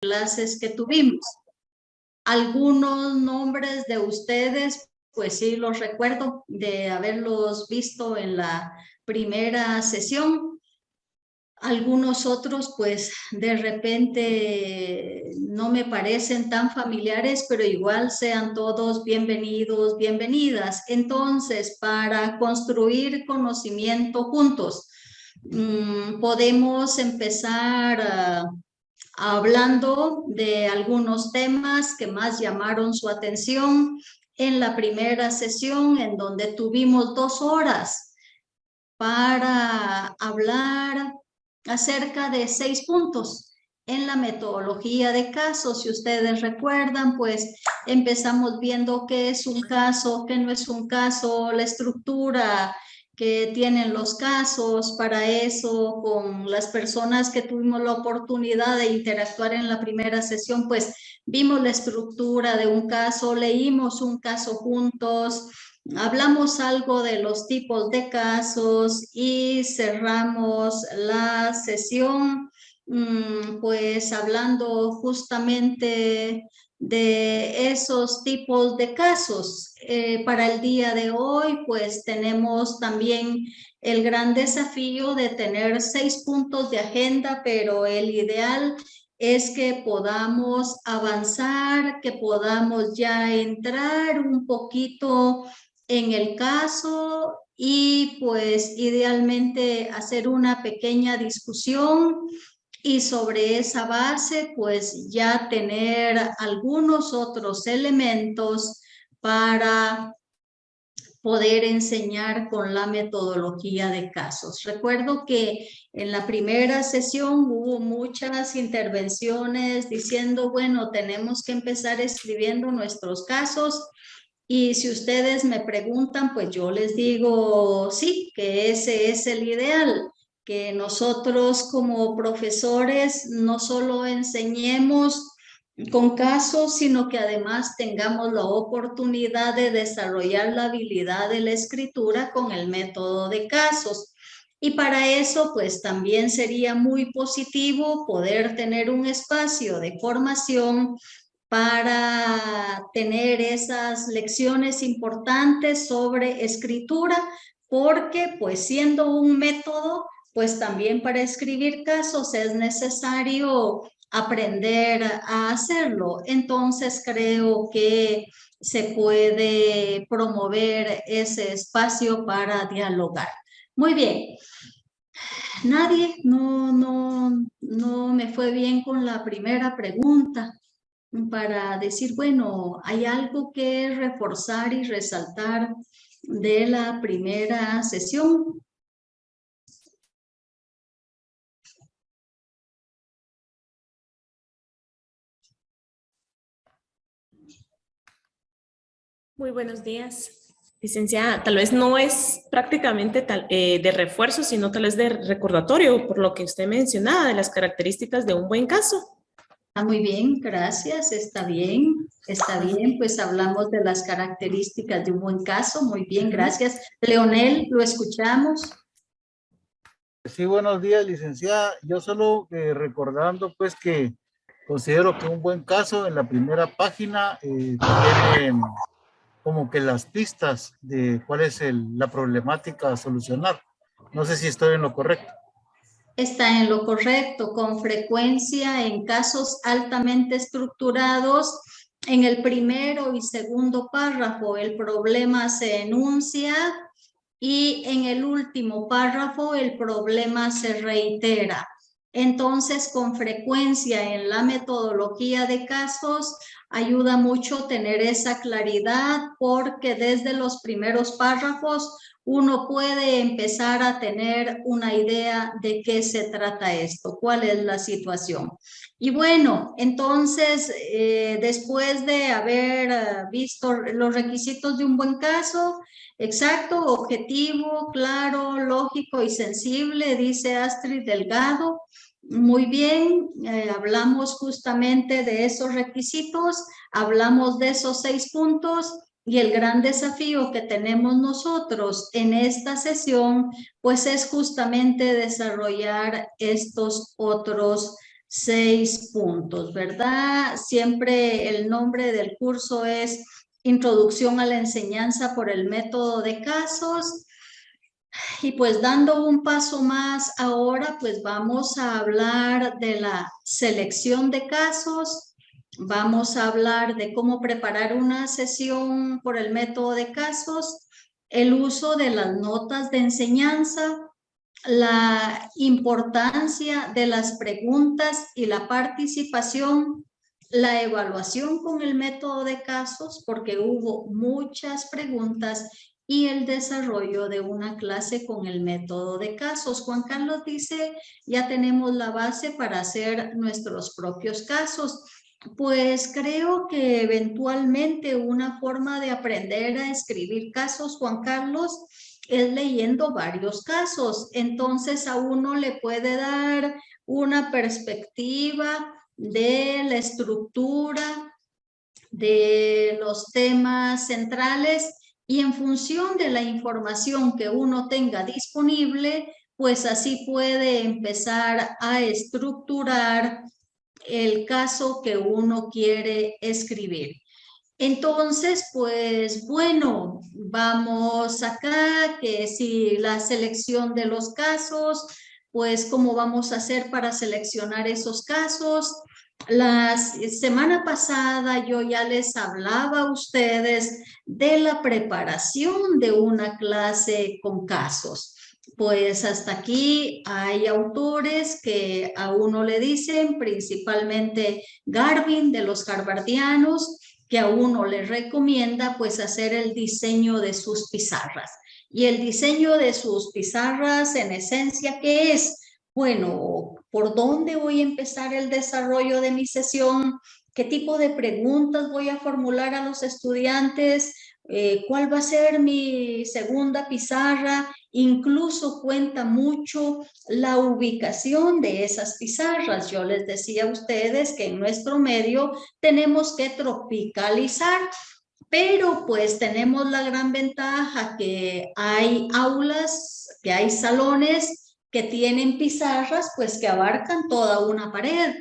clases que tuvimos. Algunos nombres de ustedes, pues sí los recuerdo de haberlos visto en la primera sesión. Algunos otros, pues de repente no me parecen tan familiares, pero igual sean todos bienvenidos, bienvenidas. Entonces, para construir conocimiento juntos, podemos empezar hablando de algunos temas que más llamaron su atención en la primera sesión, en donde tuvimos 2 horas para hablar acerca de 6 puntos en la metodología de casos. Si ustedes recuerdan, pues empezamos viendo qué es un caso, qué no es un caso, la estructura que tienen los casos. Para eso, con las personas que tuvimos la oportunidad de interactuar en la primera sesión, pues vimos la estructura de un caso, leímos un caso juntos, hablamos algo de los tipos de casos y cerramos la sesión pues hablando justamente de esos tipos de casos. Para el día de hoy, pues tenemos también el gran desafío de tener 6 puntos de agenda, pero el ideal es que podamos avanzar, que podamos ya entrar un poquito en el caso y pues idealmente hacer una pequeña discusión y sobre esa base pues ya tener algunos otros elementos para poder enseñar con la metodología de casos. Recuerdo que en la primera sesión hubo muchas intervenciones diciendo, bueno, tenemos que empezar escribiendo nuestros casos. Y si ustedes me preguntan, pues yo les digo sí, que ese es el ideal, que nosotros como profesores no solo enseñemos con casos, sino que además tengamos la oportunidad de desarrollar la habilidad de la escritura con el método de casos. Y para eso, pues también sería muy positivo poder tener un espacio de formación para tener esas lecciones importantes sobre escritura, porque pues siendo un método, pues también para escribir casos es necesario aprender a hacerlo. Entonces creo que se puede promover ese espacio para dialogar. Muy bien. Nadie, no me fue bien con la primera pregunta para decir, bueno, hay algo que reforzar y resaltar de la primera sesión. Muy buenos días, licenciada. Tal vez no es prácticamente de refuerzo, sino tal vez de recordatorio, por lo que usted mencionaba, de las características de un buen caso. Muy bien, gracias, está bien, pues hablamos de las características de un buen caso, muy bien, gracias. Leonel, lo escuchamos. Sí, buenos días, licenciada. Yo solo recordando pues que considero que un buen caso en la primera página tiene como que las pistas de cuál es la problemática a solucionar. No sé si estoy en lo correcto. Está en lo correcto. Con frecuencia en casos altamente estructurados, en el primero y segundo párrafo el problema se enuncia y en el último párrafo el problema se reitera. Entonces, con frecuencia en la metodología de casos ayuda mucho tener esa claridad, porque desde los primeros párrafos uno puede empezar a tener una idea de qué se trata esto, cuál es la situación. Y bueno, entonces, después de haber visto los requisitos de un buen caso, exacto, objetivo, claro, lógico y sensible, dice Astrid Delgado. Muy bien, hablamos justamente de esos requisitos, hablamos de esos 6 puntos. Y el gran desafío que tenemos nosotros en esta sesión, pues es justamente desarrollar estos otros 6 puntos, ¿verdad? Siempre el nombre del curso es Introducción a la Enseñanza por el Método de Casos. Y pues dando un paso más ahora, pues vamos a hablar de la selección de casos. Vamos a hablar de cómo preparar una sesión por el método de casos, el uso de las notas de enseñanza, la importancia de las preguntas y la participación, la evaluación con el método de casos, porque hubo muchas preguntas, y el desarrollo de una clase con el método de casos. Juan Carlos dice, ya tenemos la base para hacer nuestros propios casos. Pues creo que eventualmente una forma de aprender a escribir casos, Juan Carlos, es leyendo varios casos. Entonces a uno le puede dar una perspectiva de la estructura, de los temas centrales, y en función de la información que uno tenga disponible, pues así puede empezar a estructurar el caso que uno quiere escribir. Entonces, pues bueno, vamos acá, que si la selección de los casos, pues cómo vamos a hacer para seleccionar esos casos. La semana pasada yo ya les hablaba a ustedes de la preparación de una clase con casos. Pues hasta aquí hay autores que a uno le dicen, principalmente Garvin de los harvardianos, que a uno le recomienda pues hacer el diseño de sus pizarras. Y el diseño de sus pizarras en esencia, ¿qué es? Bueno, ¿por dónde voy a empezar el desarrollo de mi sesión? ¿Qué tipo de preguntas voy a formular a los estudiantes? ¿Cuál va a ser mi segunda pizarra? Incluso cuenta mucho la ubicación de esas pizarras. Yo les decía a ustedes que en nuestro medio tenemos que tropicalizar, pero pues tenemos la gran ventaja que hay aulas, que hay salones que tienen pizarras pues que abarcan toda una pared.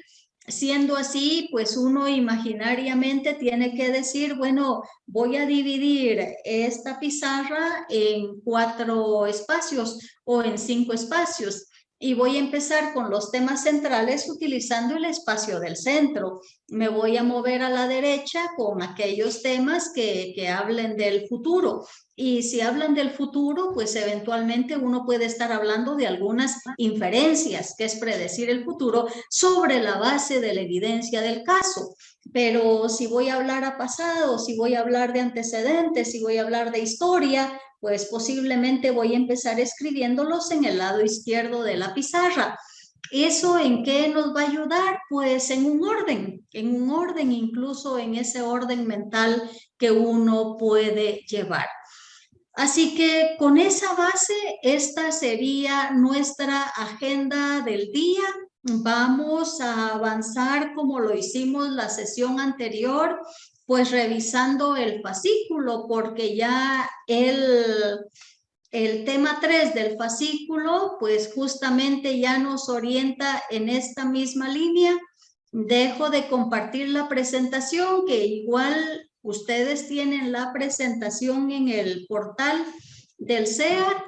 Siendo así, pues uno imaginariamente tiene que decir, bueno, voy a dividir esta pizarra en 4 espacios o en 5 espacios. Y voy a empezar con los temas centrales utilizando el espacio del centro. Me voy a mover a la derecha con aquellos temas que hablen del futuro. Y si hablan del futuro, pues eventualmente uno puede estar hablando de algunas inferencias, que es predecir el futuro, sobre la base de la evidencia del caso. Pero si voy a hablar a pasado, si voy a hablar de antecedentes, si voy a hablar de historia, pues posiblemente voy a empezar escribiéndolos en el lado izquierdo de la pizarra. ¿Eso en qué nos va a ayudar? Pues en un orden, incluso en ese orden mental que uno puede llevar. Así que con esa base, esta sería nuestra agenda del día. Vamos a avanzar como lo hicimos la sesión anterior, pues revisando el fascículo, porque ya el tema 3 del fascículo, pues justamente ya nos orienta en esta misma línea. Dejo de compartir la presentación, que igual ustedes tienen la presentación en el portal del CEA,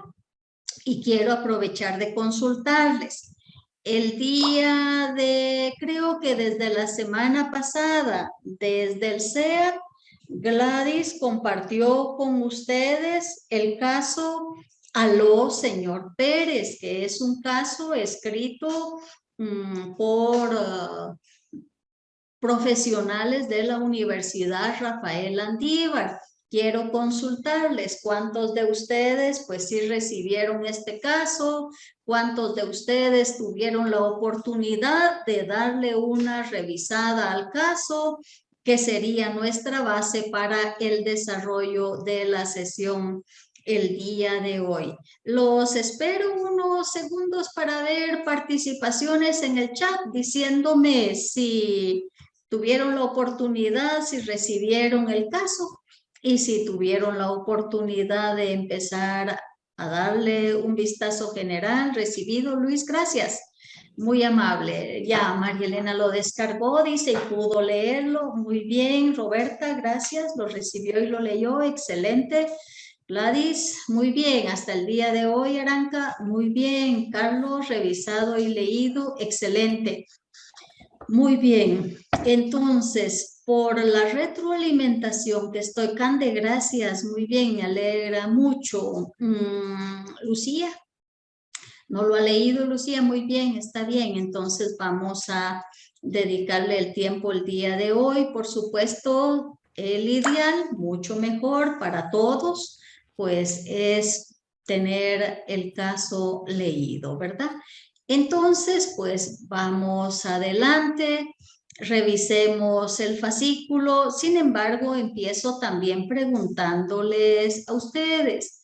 y quiero aprovechar de consultarles. El día de, creo que desde la semana pasada, desde el CEA, Gladys compartió con ustedes el caso Aló, señor Pérez, que es un caso escrito por profesionales de la Universidad Rafael Andívar. Quiero consultarles cuántos de ustedes pues sí recibieron este caso, cuántos de ustedes tuvieron la oportunidad de darle una revisada al caso, que sería nuestra base para el desarrollo de la sesión el día de hoy. Los espero unos segundos para ver participaciones en el chat, diciéndome si tuvieron la oportunidad, si recibieron el caso y si tuvieron la oportunidad de empezar a darle un vistazo general. Recibido, Luis, gracias. Muy amable. Ya, María Elena lo descargó, dice, y pudo leerlo. Muy bien, Roberta, gracias. Lo recibió y lo leyó. Excelente. Gladys, muy bien. Hasta el día de hoy, Aranca, muy bien. Carlos, revisado y leído. Excelente. Muy bien. Entonces, por la retroalimentación que estoy, Cande, gracias. Muy bien, me alegra mucho. Lucía. ¿No lo ha leído, Lucía? Muy bien, está bien. Entonces vamos a dedicarle el tiempo el día de hoy. Por supuesto, el ideal, mucho mejor para todos, pues es tener el caso leído, ¿verdad? Entonces, pues vamos adelante, revisemos el fascículo. Sin embargo, empiezo también preguntándoles a ustedes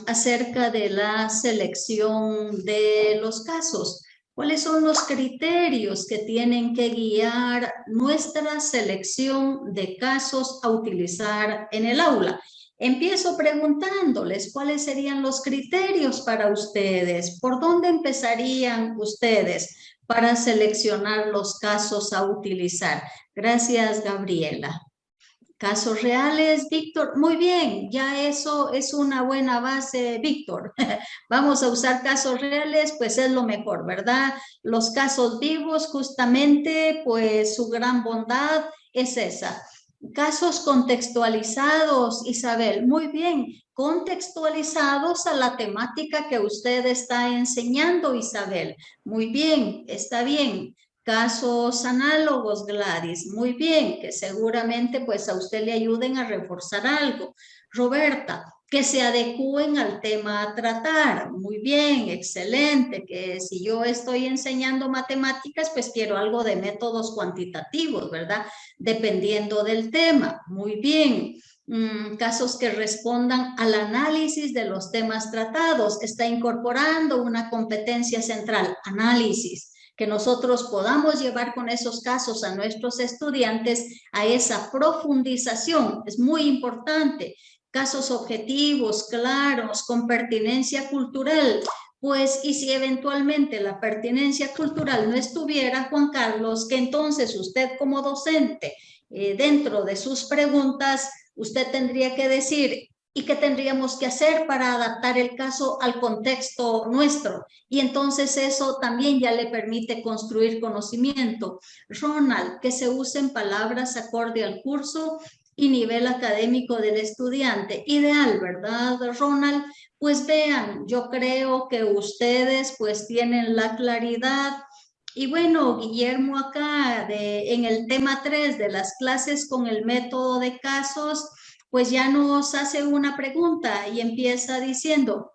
acerca de la selección de los casos. ¿Cuáles son los criterios que tienen que guiar nuestra selección de casos a utilizar en el aula? Empiezo preguntándoles cuáles serían los criterios para ustedes. ¿Por dónde empezarían ustedes para seleccionar los casos a utilizar? Gracias, Gabriela. Casos reales, Víctor. Muy bien, ya eso es una buena base, Víctor. Vamos a usar casos reales, pues es lo mejor, ¿verdad? Los casos vivos, justamente, pues su gran bondad es esa. Casos contextualizados, Isabel. Muy bien, contextualizados a la temática que usted está enseñando, Isabel. Muy bien, está bien. Casos análogos, Gladys, muy bien, que seguramente pues a usted le ayuden a reforzar algo. Roberta, que se adecúen al tema a tratar, muy bien, excelente, que si yo estoy enseñando matemáticas, pues quiero algo de métodos cuantitativos, ¿verdad? Dependiendo del tema, muy bien. Casos que respondan al análisis de los temas tratados, está incorporando una competencia central, análisis, que nosotros podamos llevar con esos casos a nuestros estudiantes a esa profundización. Es muy importante. Casos objetivos, claros, con pertinencia cultural. Pues, y si eventualmente la pertinencia cultural no estuviera, Juan Carlos, que entonces usted como docente, dentro de sus preguntas, usted tendría que decir, ¿y qué tendríamos que hacer para adaptar el caso al contexto nuestro? Y entonces eso también ya le permite construir conocimiento. Ronald, que se usen palabras acorde al curso y nivel académico del estudiante. Ideal, ¿verdad, Ronald? Pues vean, yo creo que ustedes pues tienen la claridad. Y bueno, Guillermo acá en el tema 3 de las clases con el método de casos, pues ya nos hace una pregunta y empieza diciendo,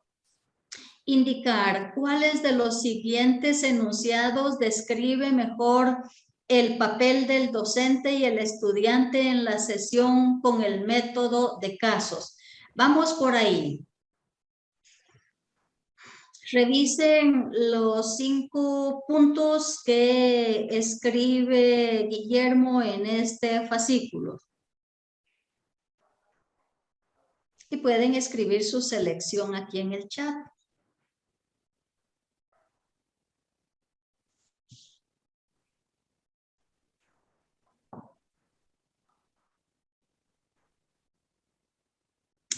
indicar cuáles de los siguientes enunciados describe mejor el papel del docente y el estudiante en la sesión con el método de casos. Vamos por ahí. Revisen los 5 puntos que escribe Guillermo en este fascículo. Y pueden escribir su selección aquí en el chat.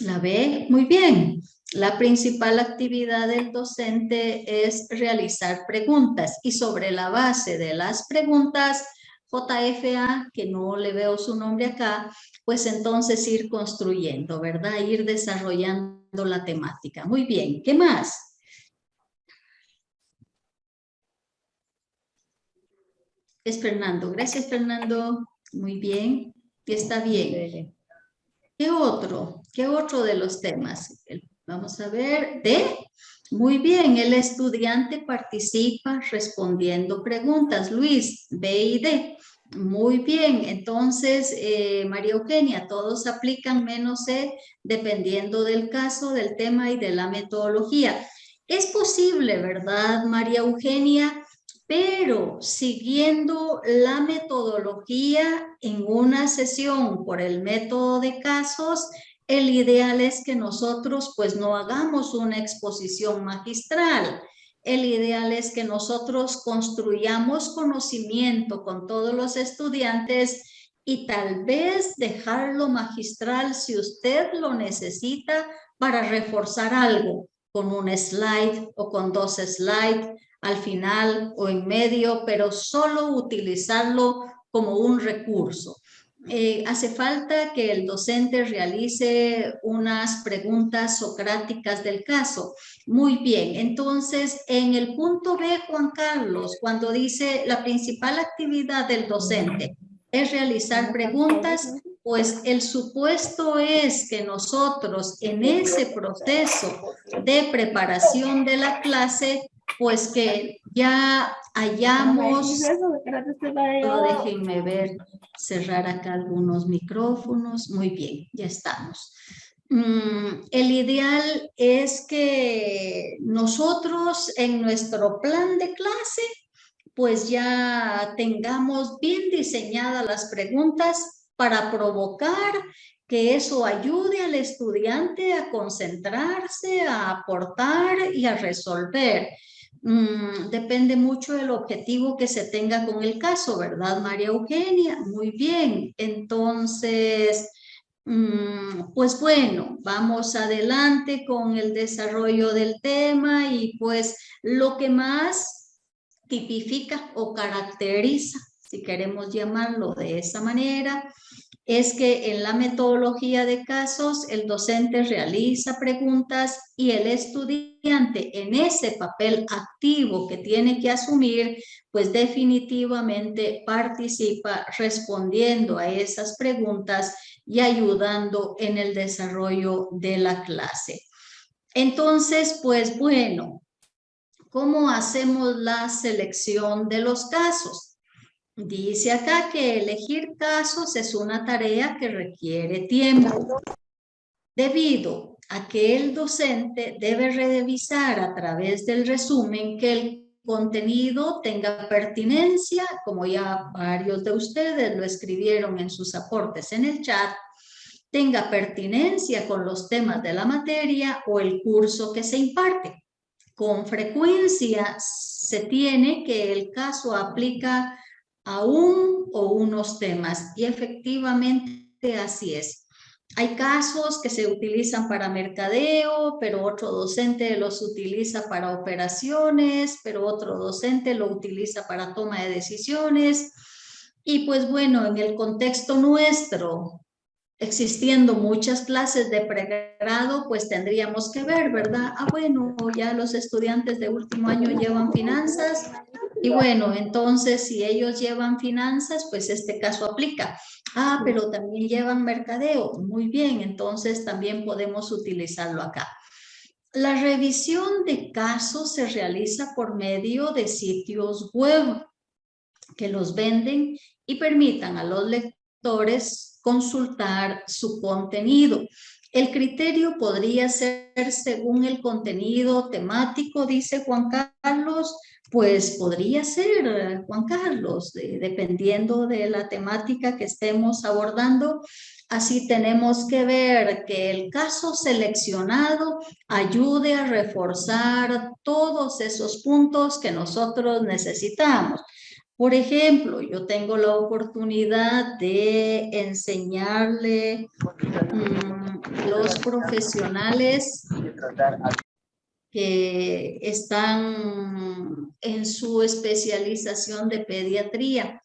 ¿La ve? Muy bien. La principal actividad del docente es realizar preguntas y sobre la base de las preguntas, JFA, que no le veo su nombre acá, pues entonces ir construyendo, ¿verdad? Ir desarrollando la temática. Muy bien. ¿Qué más? Es Fernando. Gracias, Fernando. Muy bien. Está bien. ¿Qué otro? ¿Qué otro de los temas? Vamos a ver. Muy bien, el estudiante participa respondiendo preguntas. Luis, B y D. Muy bien, entonces, María Eugenia, todos aplican menos C dependiendo del caso, del tema y de la metodología. Es posible, ¿verdad, María Eugenia? Pero siguiendo la metodología en una sesión por el método de casos, el ideal es que nosotros pues no hagamos una exposición magistral. el ideal es que nosotros construyamos conocimiento con todos los estudiantes y tal vez dejarlo magistral si usted lo necesita para reforzar algo con un slide o con 2 slides al final o en medio, pero solo utilizarlo como un recurso. Hace falta que el docente realice unas preguntas socráticas del caso. Muy bien, entonces en el punto B, Juan Carlos, cuando dice la principal actividad del docente es realizar preguntas, pues el supuesto es que nosotros en ese proceso de preparación de la clase, pues que ya hayamos, déjenme ver, cerrar acá algunos micrófonos, muy bien, ya estamos. El ideal es que nosotros en nuestro plan de clase pues ya tengamos bien diseñadas las preguntas para provocar que eso ayude al estudiante a concentrarse, a aportar y a resolver. Depende mucho del objetivo que se tenga con el caso, ¿verdad, María Eugenia? Muy bien, entonces, pues bueno, vamos adelante con el desarrollo del tema y pues lo que más tipifica o caracteriza, si queremos llamarlo de esa manera, es que en la metodología de casos el docente realiza preguntas y el estudiante en ese papel activo que tiene que asumir, pues definitivamente participa respondiendo a esas preguntas y ayudando en el desarrollo de la clase. Entonces, pues bueno, ¿cómo hacemos la selección de los casos? Dice acá que elegir casos es una tarea que requiere tiempo, debido a que el docente debe revisar a través del resumen que el contenido tenga pertinencia, como ya varios de ustedes lo escribieron en sus aportes en el chat, tenga pertinencia con los temas de la materia o el curso que se imparte. Con frecuencia se tiene que el caso aplica a un o unos temas y efectivamente así es. Hay casos que se utilizan para mercadeo, pero otro docente los utiliza para operaciones, pero otro docente lo utiliza para toma de decisiones. Y pues bueno, en el contexto nuestro, existiendo muchas clases de pregrado, pues tendríamos que ver, ¿verdad? Bueno, ya los estudiantes de último año llevan finanzas y bueno, entonces si ellos llevan finanzas, pues este caso aplica. Pero también llevan mercadeo. Muy bien, entonces también podemos utilizarlo acá. La revisión de casos se realiza por medio de sitios web que los venden y permitan a los lectores consultar su contenido. El criterio podría ser según el contenido temático, dice Juan Carlos, pues podría ser, Juan Carlos, dependiendo de la temática que estemos abordando. Así tenemos que ver que el caso seleccionado ayude a reforzar todos esos puntos que nosotros necesitamos. Por ejemplo, yo tengo la oportunidad de enseñarle los profesionales que están en su especialización de pediatría.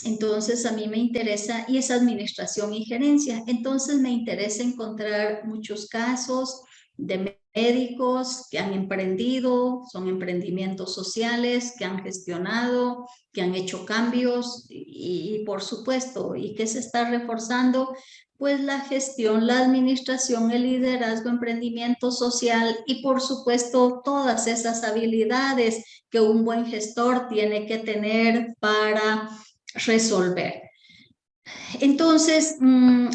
Entonces, a mí me interesa, y es administración y gerencia, entonces me interesa encontrar muchos casos de médicos que han emprendido, son emprendimientos sociales, que han gestionado, que han hecho cambios y por supuesto, ¿y qué se está reforzando? Pues la gestión, la administración, el liderazgo, emprendimiento social y por supuesto todas esas habilidades que un buen gestor tiene que tener para resolver. Entonces,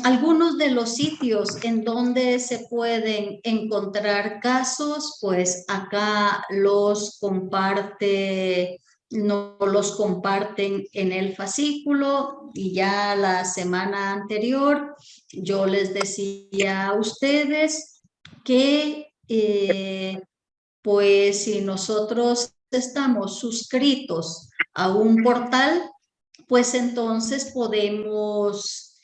algunos de los sitios en donde se pueden encontrar casos, pues acá los comparte, no los comparten en el fascículo y ya la semana anterior yo les decía a ustedes que pues si nosotros estamos suscritos a un portal, pues entonces podemos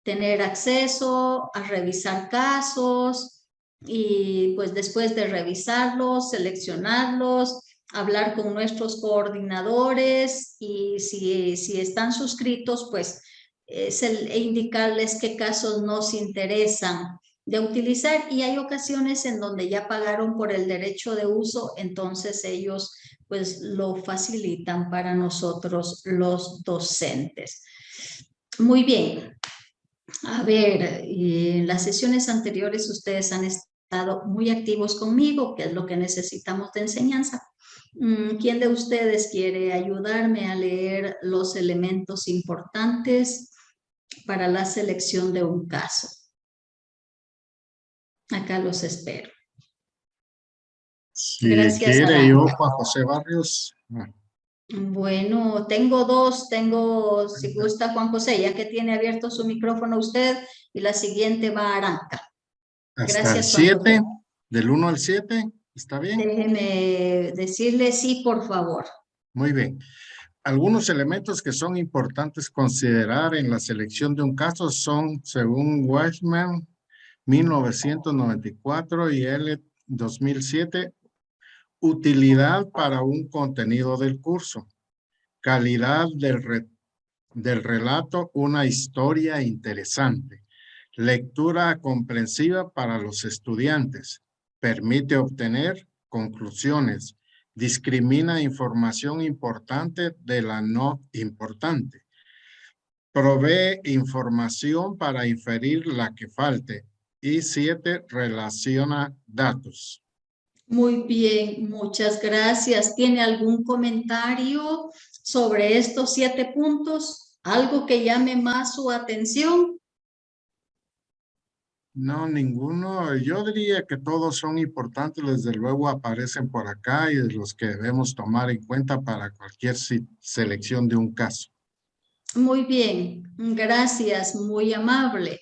tener acceso a revisar casos y pues después de revisarlos, seleccionarlos, hablar con nuestros coordinadores y si están suscritos, pues indicarles qué casos nos interesan de utilizar, y hay ocasiones en donde ya pagaron por el derecho de uso, entonces ellos pues lo facilitan para nosotros los docentes. Muy bien. A ver, en las sesiones anteriores ustedes han estado muy activos conmigo, que es lo que necesitamos de enseñanza. ¿Quién de ustedes quiere ayudarme a leer los elementos importantes para la selección de un caso? Acá los espero. Si Gracias, quiere, Alan. yo, Juan José Barrios. Bueno, tengo dos, si gusta Juan José, ya que tiene abierto su micrófono usted, y la siguiente va a Aranca. Hasta Gracias, el Juan 7, José. del 1 al 7, ¿está bien? Déjeme decirle sí, por favor. Muy bien. Algunos elementos que son importantes considerar en la selección de un caso son, según Weissman, 1994 y L 2007, utilidad para un contenido del curso, calidad del relato, una historia interesante, lectura comprensiva para los estudiantes, permite obtener conclusiones, discrimina información importante de la no importante, provee información para inferir la que falte, y 7, relaciona datos. Muy bien, muchas gracias. ¿Tiene algún comentario sobre estos 7 puntos? ¿Algo que llame más su atención? No, ninguno. Yo diría que todos son importantes, desde luego aparecen por acá y de los que debemos tomar en cuenta para cualquier selección de un caso. Muy bien, gracias, muy amable.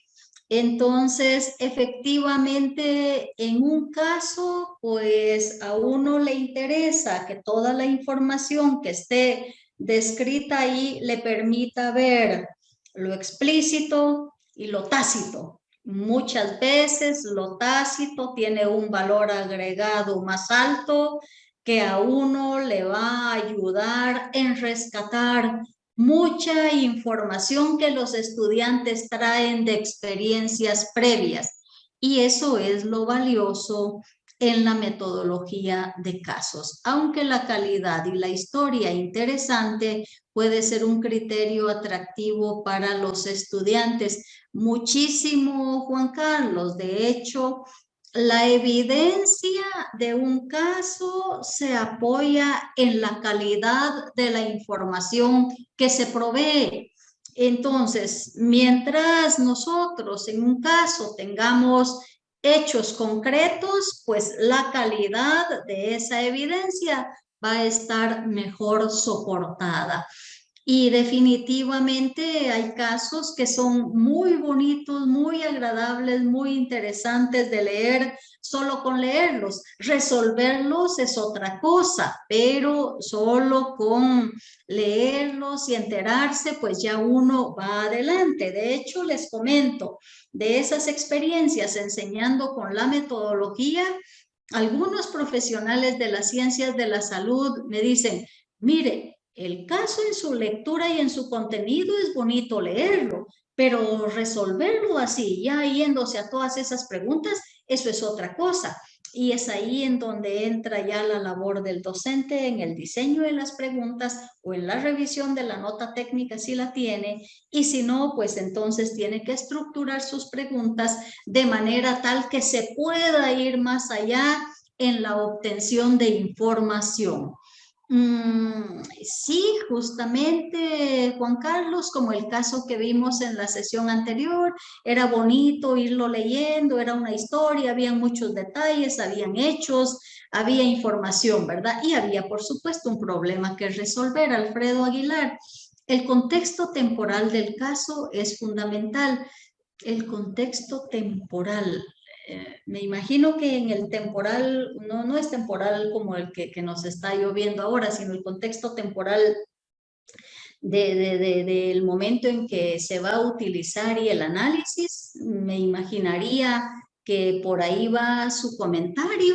Entonces, efectivamente, en un caso, pues a uno le interesa que toda la información que esté descrita ahí le permita ver lo explícito y lo tácito. Muchas veces lo tácito tiene un valor agregado más alto que a uno le va a ayudar en rescatar mucha información que los estudiantes traen de experiencias previas, y eso es lo valioso en la metodología de casos. Aunque la calidad y la historia interesante puede ser un criterio atractivo para los estudiantes. Muchísimo, Juan Carlos. De hecho, la evidencia de un caso se apoya en la calidad de la información que se provee. Entonces, mientras nosotros en un caso tengamos hechos concretos, pues la calidad de esa evidencia va a estar mejor soportada. Y definitivamente hay casos que son muy bonitos, muy agradables, muy interesantes de leer solo con leerlos. Resolverlos es otra cosa, pero solo con leerlos y enterarse, pues ya uno va adelante. De hecho, les comento de esas experiencias enseñando con la metodología. Algunos profesionales de las ciencias de la salud me dicen, mire, el caso en su lectura y en su contenido es bonito leerlo, pero resolverlo así, ya yéndose a todas esas preguntas, eso es otra cosa. Y es ahí en donde entra ya la labor del docente en el diseño de las preguntas o en la revisión de la nota técnica si la tiene, y si no, pues entonces tiene que estructurar sus preguntas de manera tal que se pueda ir más allá en la obtención de información. Sí, justamente, Juan Carlos, como el caso que vimos en la sesión anterior, era bonito irlo leyendo, era una historia, había muchos detalles, habían hechos, había información, ¿verdad? Y había, por supuesto, un problema que resolver. Alfredo Aguilar, el contexto temporal del caso es fundamental. El contexto temporal. me imagino que en el temporal, no es temporal como el que nos está lloviendo ahora, sino el contexto temporal del momento en que se va a utilizar y el análisis, me imaginaría que por ahí va su comentario,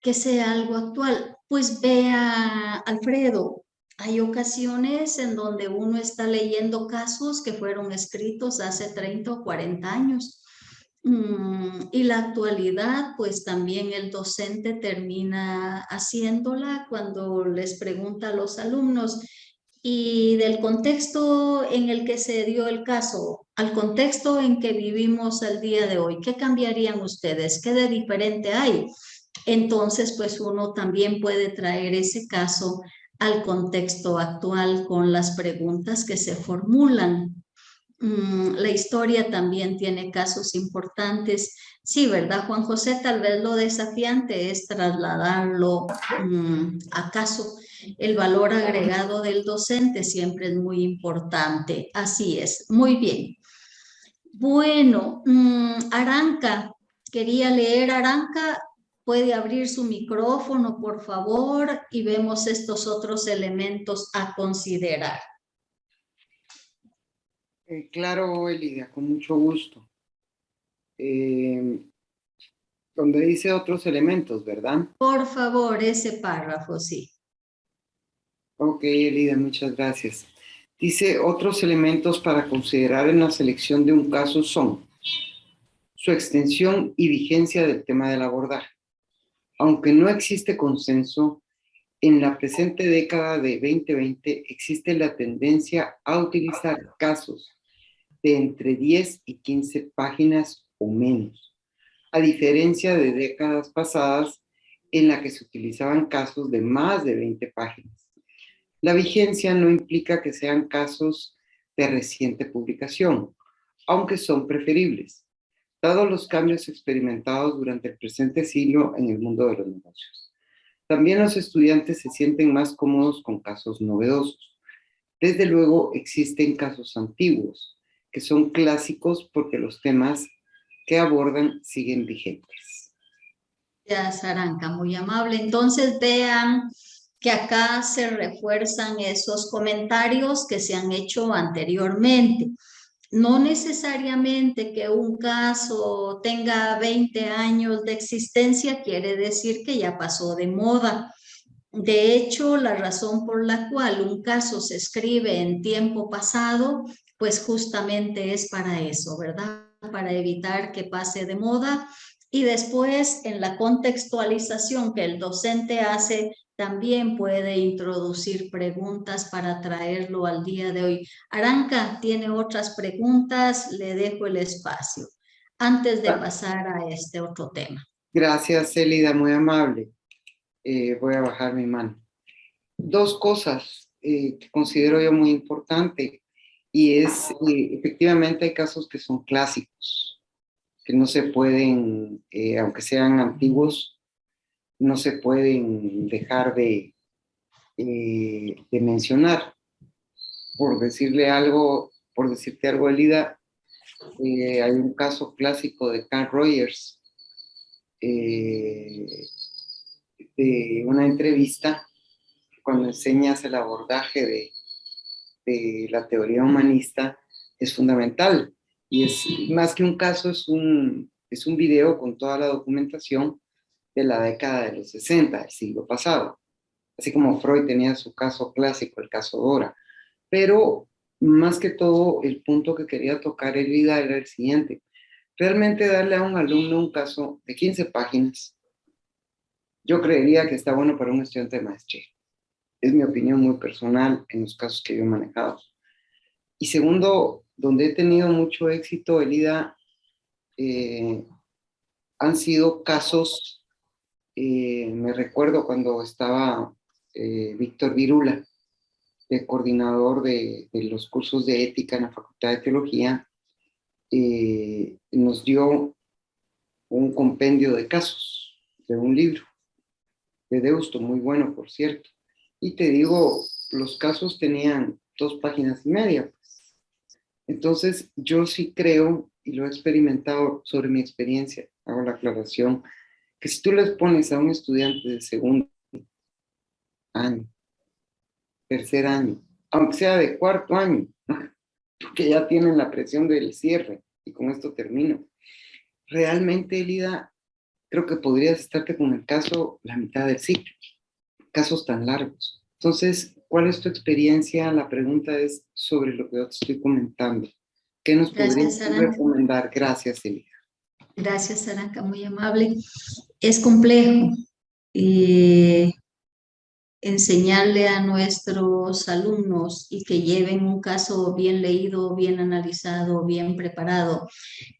que sea algo actual. Pues vea, Alfredo, hay ocasiones en donde uno está leyendo casos que fueron escritos hace 30 o 40 años. Y la actualidad, pues también el docente termina haciéndola cuando les pregunta a los alumnos y del contexto en el que se dio el caso al contexto en que vivimos el día de hoy, ¿qué cambiarían ustedes? ¿Qué de diferente hay? Entonces, pues uno también puede traer ese caso al contexto actual con las preguntas que se formulan. La historia también tiene casos importantes. Sí, ¿verdad, Juan José? Tal vez lo desafiante es trasladarlo a caso. El valor agregado del docente siempre es muy importante. Así es, muy bien. Bueno, Aranca, quería leer Aranca. Puede abrir su micrófono, por favor, y vemos estos otros elementos a considerar. Claro, Elida, con mucho gusto. Donde dice otros elementos, ¿verdad? Por favor, ese párrafo, sí. Ok, Elida, muchas gracias. Dice, otros elementos para considerar en la selección de un caso son su extensión y vigencia del tema del abordaje. Aunque no existe consenso, en la presente década de 2020 existe la tendencia a utilizar casos de entre 10 y 15 páginas o menos, a diferencia de décadas pasadas en la que se utilizaban casos de más de 20 páginas. La vigencia no implica que sean casos de reciente publicación, aunque son preferibles, dados los cambios experimentados durante el presente siglo en el mundo de los negocios. También los estudiantes se sienten más cómodos con casos novedosos. Desde luego, existen casos antiguos, que son clásicos porque los temas que abordan siguen vigentes. Gracias, Aranca, muy amable. Entonces vean que acá se refuerzan esos comentarios que se han hecho anteriormente. No necesariamente que un caso tenga 20 años de existencia quiere decir que ya pasó de moda. De hecho, la razón por la cual un caso se escribe en tiempo pasado, pues justamente es para eso, ¿verdad? Para evitar que pase de moda. Y después, en la contextualización que el docente hace, también puede introducir preguntas para traerlo al día de hoy. Aranca tiene otras preguntas, le dejo el espacio antes de pasar a este otro tema. Gracias, Elida, muy amable. Voy a bajar mi mano. Dos cosas que considero yo muy importante y es, efectivamente hay casos que son clásicos, que no se pueden, aunque sean antiguos, no se pueden dejar de mencionar. Por decirte algo, Elida, hay un caso clásico de Carl Rogers, de una entrevista cuando enseñas el abordaje de la teoría humanista, es fundamental. Y es más que un caso, es un video con toda la documentación de la década de los 60, del siglo pasado. Así como Freud tenía su caso clásico, el caso Dora. Pero más que todo, el punto que quería tocar, Elida, era el siguiente. Realmente darle a un alumno un caso de 15 páginas, yo creería que está bueno para un estudiante de maestría. Es mi opinión muy personal en los casos que yo he manejado. Y segundo, donde he tenido mucho éxito, Elida, han sido casos, me recuerdo cuando estaba Víctor Virula, de coordinador de los cursos de ética en la Facultad de Teología, nos dio un compendio de casos de un libro de Deusto, muy bueno, por cierto. Y te digo, los casos tenían 2 páginas y media, pues. Entonces, yo sí creo, y lo he experimentado sobre mi experiencia, hago la aclaración, que si tú les pones a un estudiante de segundo año, tercer año, aunque sea de cuarto año, porque ya tienen la presión del cierre, y con esto termino, realmente, Elida, creo que podrías estarte con el caso la mitad del ciclo, casos tan largos. Entonces, ¿cuál es tu experiencia? La pregunta es sobre lo que yo te estoy comentando. ¿Qué nos podrías Gracias, Aranca. recomendar? Gracias, Elida. Gracias, Aranca, muy amable. Es complejo enseñarle a nuestros alumnos y que lleven un caso bien leído, bien analizado, bien preparado,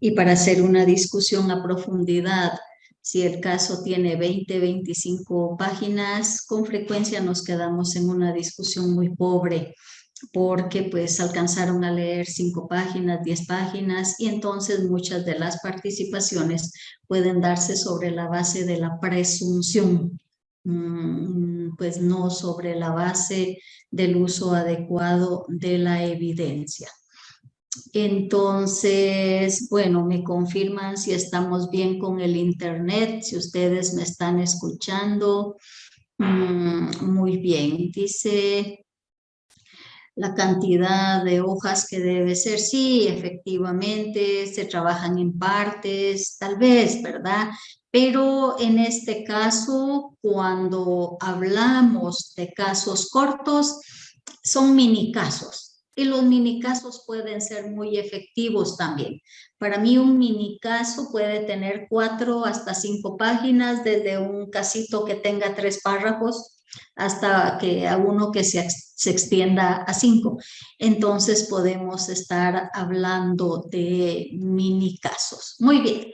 y para hacer una discusión a profundidad. Si el caso tiene 20, 25 páginas, con frecuencia nos quedamos en una discusión muy pobre, porque pues alcanzaron a leer 5 páginas, 10 páginas, y entonces muchas de las participaciones pueden darse sobre la base de la presunción, pues no sobre la base del uso adecuado de la evidencia. Entonces, bueno, me confirman si estamos bien con el internet, si ustedes me están escuchando. Muy bien, dice la cantidad de hojas que debe ser. Sí, efectivamente, se trabajan en partes, tal vez, ¿verdad? Pero en este caso, cuando hablamos de casos cortos, son mini casos. Y los mini casos pueden ser muy efectivos también. Para mí un mini caso puede tener 4 hasta 5 páginas, desde un casito que tenga 3 párrafos hasta que a uno que se extienda a 5. Entonces podemos estar hablando de mini casos. Muy bien.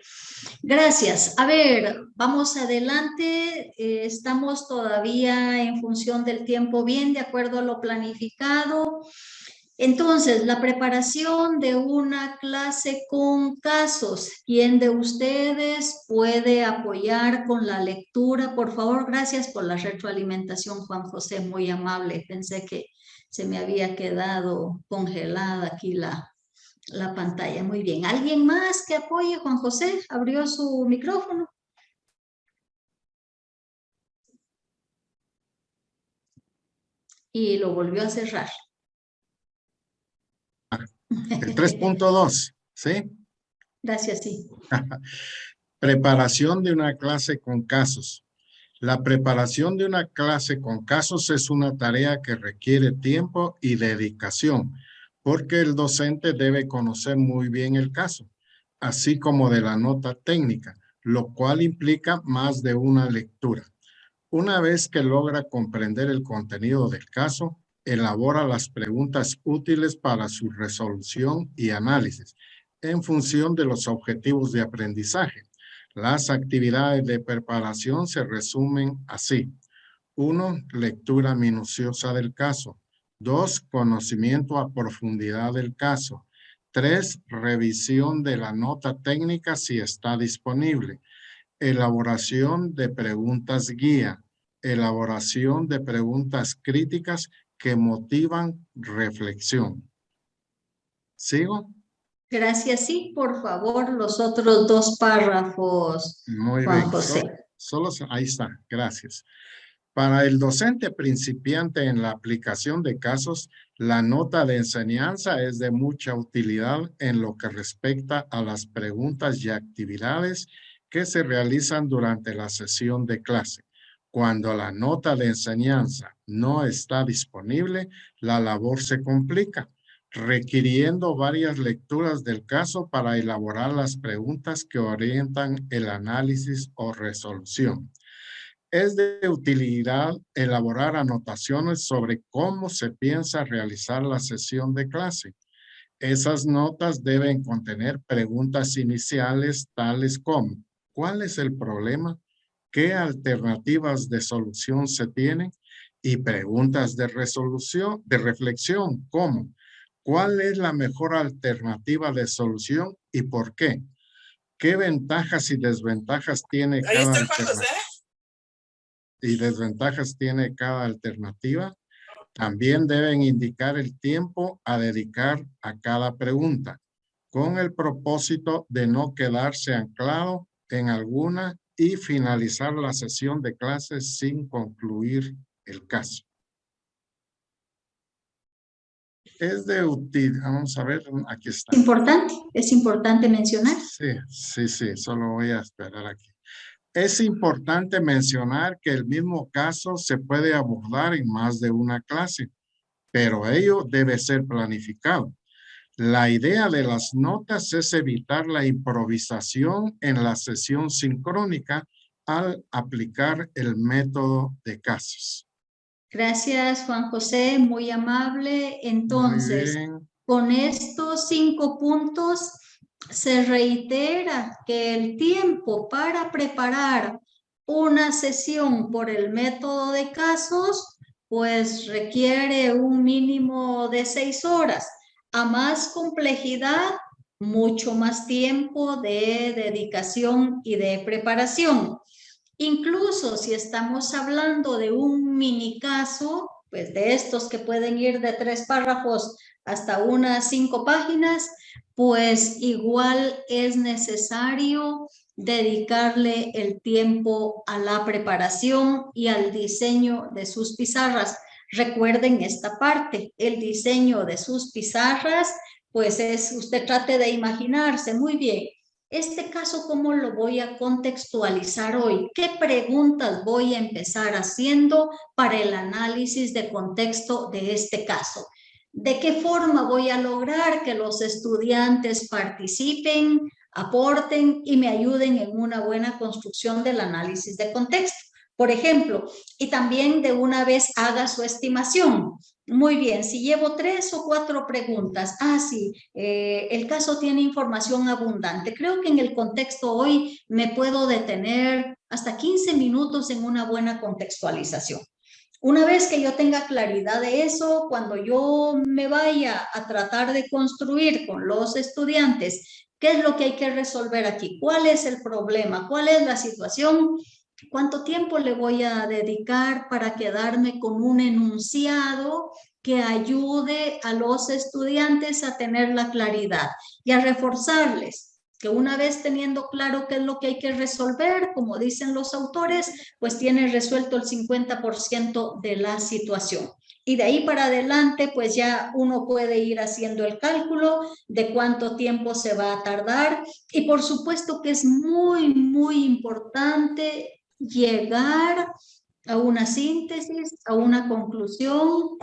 Gracias. A ver, vamos adelante. Estamos todavía en función del tiempo bien, de acuerdo a lo planificado. Entonces, la preparación de una clase con casos. ¿Quién de ustedes puede apoyar con la lectura? Por favor, gracias por la retroalimentación, Juan José, muy amable. Pensé que se me había quedado congelada aquí la pantalla. Muy bien. ¿Alguien más que apoye? Juan José abrió su micrófono. Y lo volvió a cerrar. El 3.2, ¿sí? Gracias, sí. Preparación de una clase con casos. La preparación de una clase con casos es una tarea que requiere tiempo y dedicación, porque el docente debe conocer muy bien el caso, así como de la nota técnica, lo cual implica más de una lectura. Una vez que logra comprender el contenido del caso, elabora las preguntas útiles para su resolución y análisis en función de los objetivos de aprendizaje. Las actividades de preparación se resumen así. 1. Lectura minuciosa del caso. 2. Conocimiento a profundidad del caso. 3. Revisión de la nota técnica si está disponible. Elaboración de preguntas guía. Elaboración de preguntas críticas que motivan reflexión. ¿Sigo? Gracias, sí, por favor, los otros 2 párrafos, Muy Juan bien. José. Ahí está. Gracias. Para el docente principiante en la aplicación de casos, la nota de enseñanza es de mucha utilidad en lo que respecta a las preguntas y actividades que se realizan durante la sesión de clase. Cuando la nota de enseñanza no está disponible, la labor se complica, requiriendo varias lecturas del caso para elaborar las preguntas que orientan el análisis o resolución. Es de utilidad elaborar anotaciones sobre cómo se piensa realizar la sesión de clase. Esas notas deben contener preguntas iniciales tales como: ¿cuál es el problema? ¿Qué alternativas de solución se tienen? Y preguntas de resolución, de reflexión, como: ¿cuál es la mejor alternativa de solución y por qué? ¿Qué ventajas y desventajas tiene cada alternativa? Y desventajas tiene cada alternativa. También deben indicar el tiempo a dedicar a cada pregunta, con el propósito de no quedarse anclado en alguna y finalizar la sesión de clases sin concluir el caso. Es de utilidad, vamos a ver, aquí está. Es importante mencionar. Sí, solo voy a esperar aquí. Es importante mencionar que el mismo caso se puede abordar en más de una clase, pero ello debe ser planificado. La idea de las notas es evitar la improvisación en la sesión sincrónica al aplicar el método de casos. Gracias, Juan José, muy amable. Entonces, con estos 5 puntos, se reitera que el tiempo para preparar una sesión por el método de casos, pues requiere un mínimo de 6 horas. A más complejidad, mucho más tiempo de dedicación y de preparación. Incluso si estamos hablando de un mini caso, pues de estos que pueden ir de 3 párrafos hasta unas 5 páginas, pues igual es necesario dedicarle el tiempo a la preparación y al diseño de sus pizarras. Recuerden esta parte, el diseño de sus pizarras, pues usted trate de imaginarse muy bien. Este caso, ¿cómo lo voy a contextualizar hoy? ¿Qué preguntas voy a empezar haciendo para el análisis de contexto de este caso? ¿De qué forma voy a lograr que los estudiantes participen, aporten y me ayuden en una buena construcción del análisis de contexto? Por ejemplo, y también de una vez haga su estimación. Muy bien, si llevo 3 o 4 preguntas, sí, el caso tiene información abundante. Creo que en el contexto hoy me puedo detener hasta 15 minutos en una buena contextualización. Una vez que yo tenga claridad de eso, cuando yo me vaya a tratar de construir con los estudiantes, ¿qué es lo que hay que resolver aquí? ¿Cuál es el problema? ¿Cuál es la situación? ¿Cuánto tiempo le voy a dedicar para quedarme con un enunciado que ayude a los estudiantes a tener la claridad y a reforzarles? Que una vez teniendo claro qué es lo que hay que resolver, como dicen los autores, pues tiene resuelto el 50% de la situación. Y de ahí para adelante, pues ya uno puede ir haciendo el cálculo de cuánto tiempo se va a tardar. Y por supuesto que es muy, muy importante llegar a una síntesis, a una conclusión,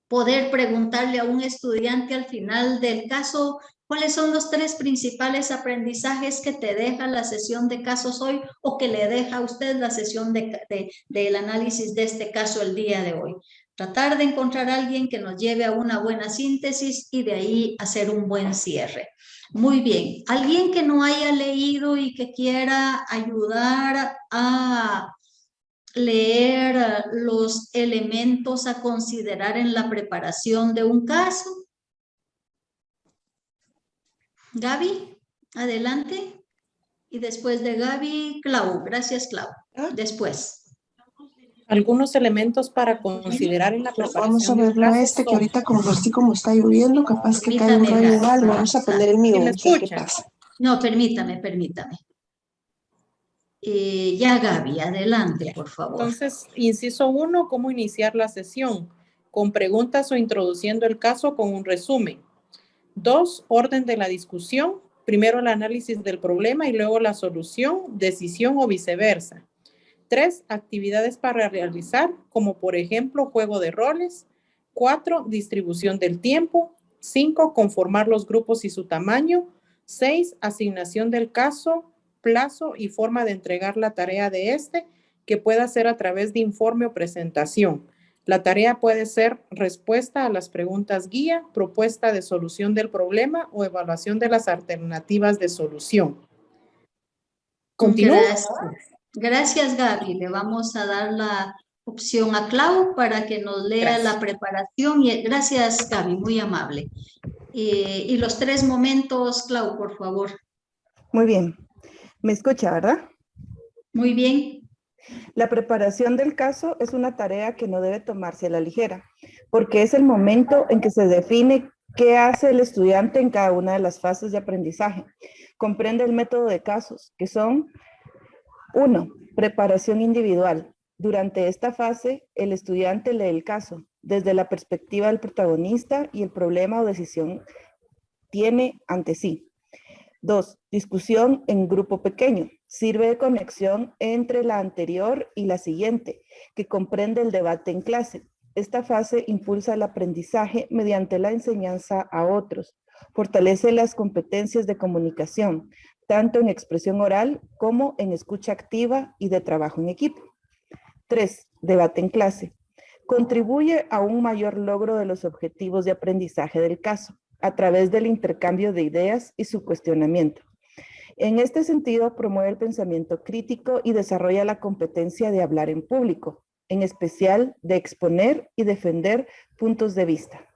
poder preguntarle a un estudiante al final del caso, ¿cuáles son los 3 principales aprendizajes que te deja la sesión de casos hoy o que le deja a usted la sesión del análisis de este caso el día de hoy? Tratar de encontrar a alguien que nos lleve a una buena síntesis y de ahí hacer un buen cierre. Muy bien, alguien que no haya leído y que quiera ayudar a leer los elementos a considerar en la preparación de un caso. Gaby, adelante. Y después de Gaby, Clau. Gracias, Clau. Después. Algunos elementos para considerar en la preparación. Vamos a verlo que ahorita como está lloviendo, capaz que cae un rayo igual. Vamos a poner el mío. ¿Sí me escucha? No, permítame. Ya, Gaby, adelante, por favor. Entonces, inciso 1, ¿cómo iniciar la sesión? Con preguntas o introduciendo el caso con un resumen. 2, orden de la discusión. Primero el análisis del problema y luego la solución, decisión o viceversa. 3, actividades para realizar, como por ejemplo juego de roles. 4, distribución del tiempo. 5, conformar los grupos y su tamaño. 6, asignación del caso, plazo y forma de entregar la tarea de que pueda ser a través de informe o presentación. La tarea puede ser respuesta a las preguntas guía, propuesta de solución del problema o evaluación de las alternativas de solución. ¿Continúo? Gracias, Gaby. Le vamos a dar la opción a Clau para que nos lea la preparación. Gracias, Gaby, muy amable. Y los 3 momentos, Clau, por favor. Muy bien. ¿Me escucha, verdad? Muy bien. La preparación del caso es una tarea que no debe tomarse a la ligera, porque es el momento en que se define qué hace el estudiante en cada una de las fases de aprendizaje. Comprende el método de casos, que son 1. Preparación individual. Durante esta fase, el estudiante lee el caso desde la perspectiva del protagonista y el problema o decisión tiene ante sí. 2. Discusión en grupo pequeño. Sirve de conexión entre la anterior y la siguiente, que comprende el debate en clase. Esta fase impulsa el aprendizaje mediante la enseñanza a otros. Fortalece las competencias de comunicación, tanto en expresión oral como en escucha activa y de trabajo en equipo. 3. Debate en clase. Contribuye a un mayor logro de los objetivos de aprendizaje del caso, a través del intercambio de ideas y su cuestionamiento. En este sentido, promueve el pensamiento crítico y desarrolla la competencia de hablar en público, en especial de exponer y defender puntos de vista.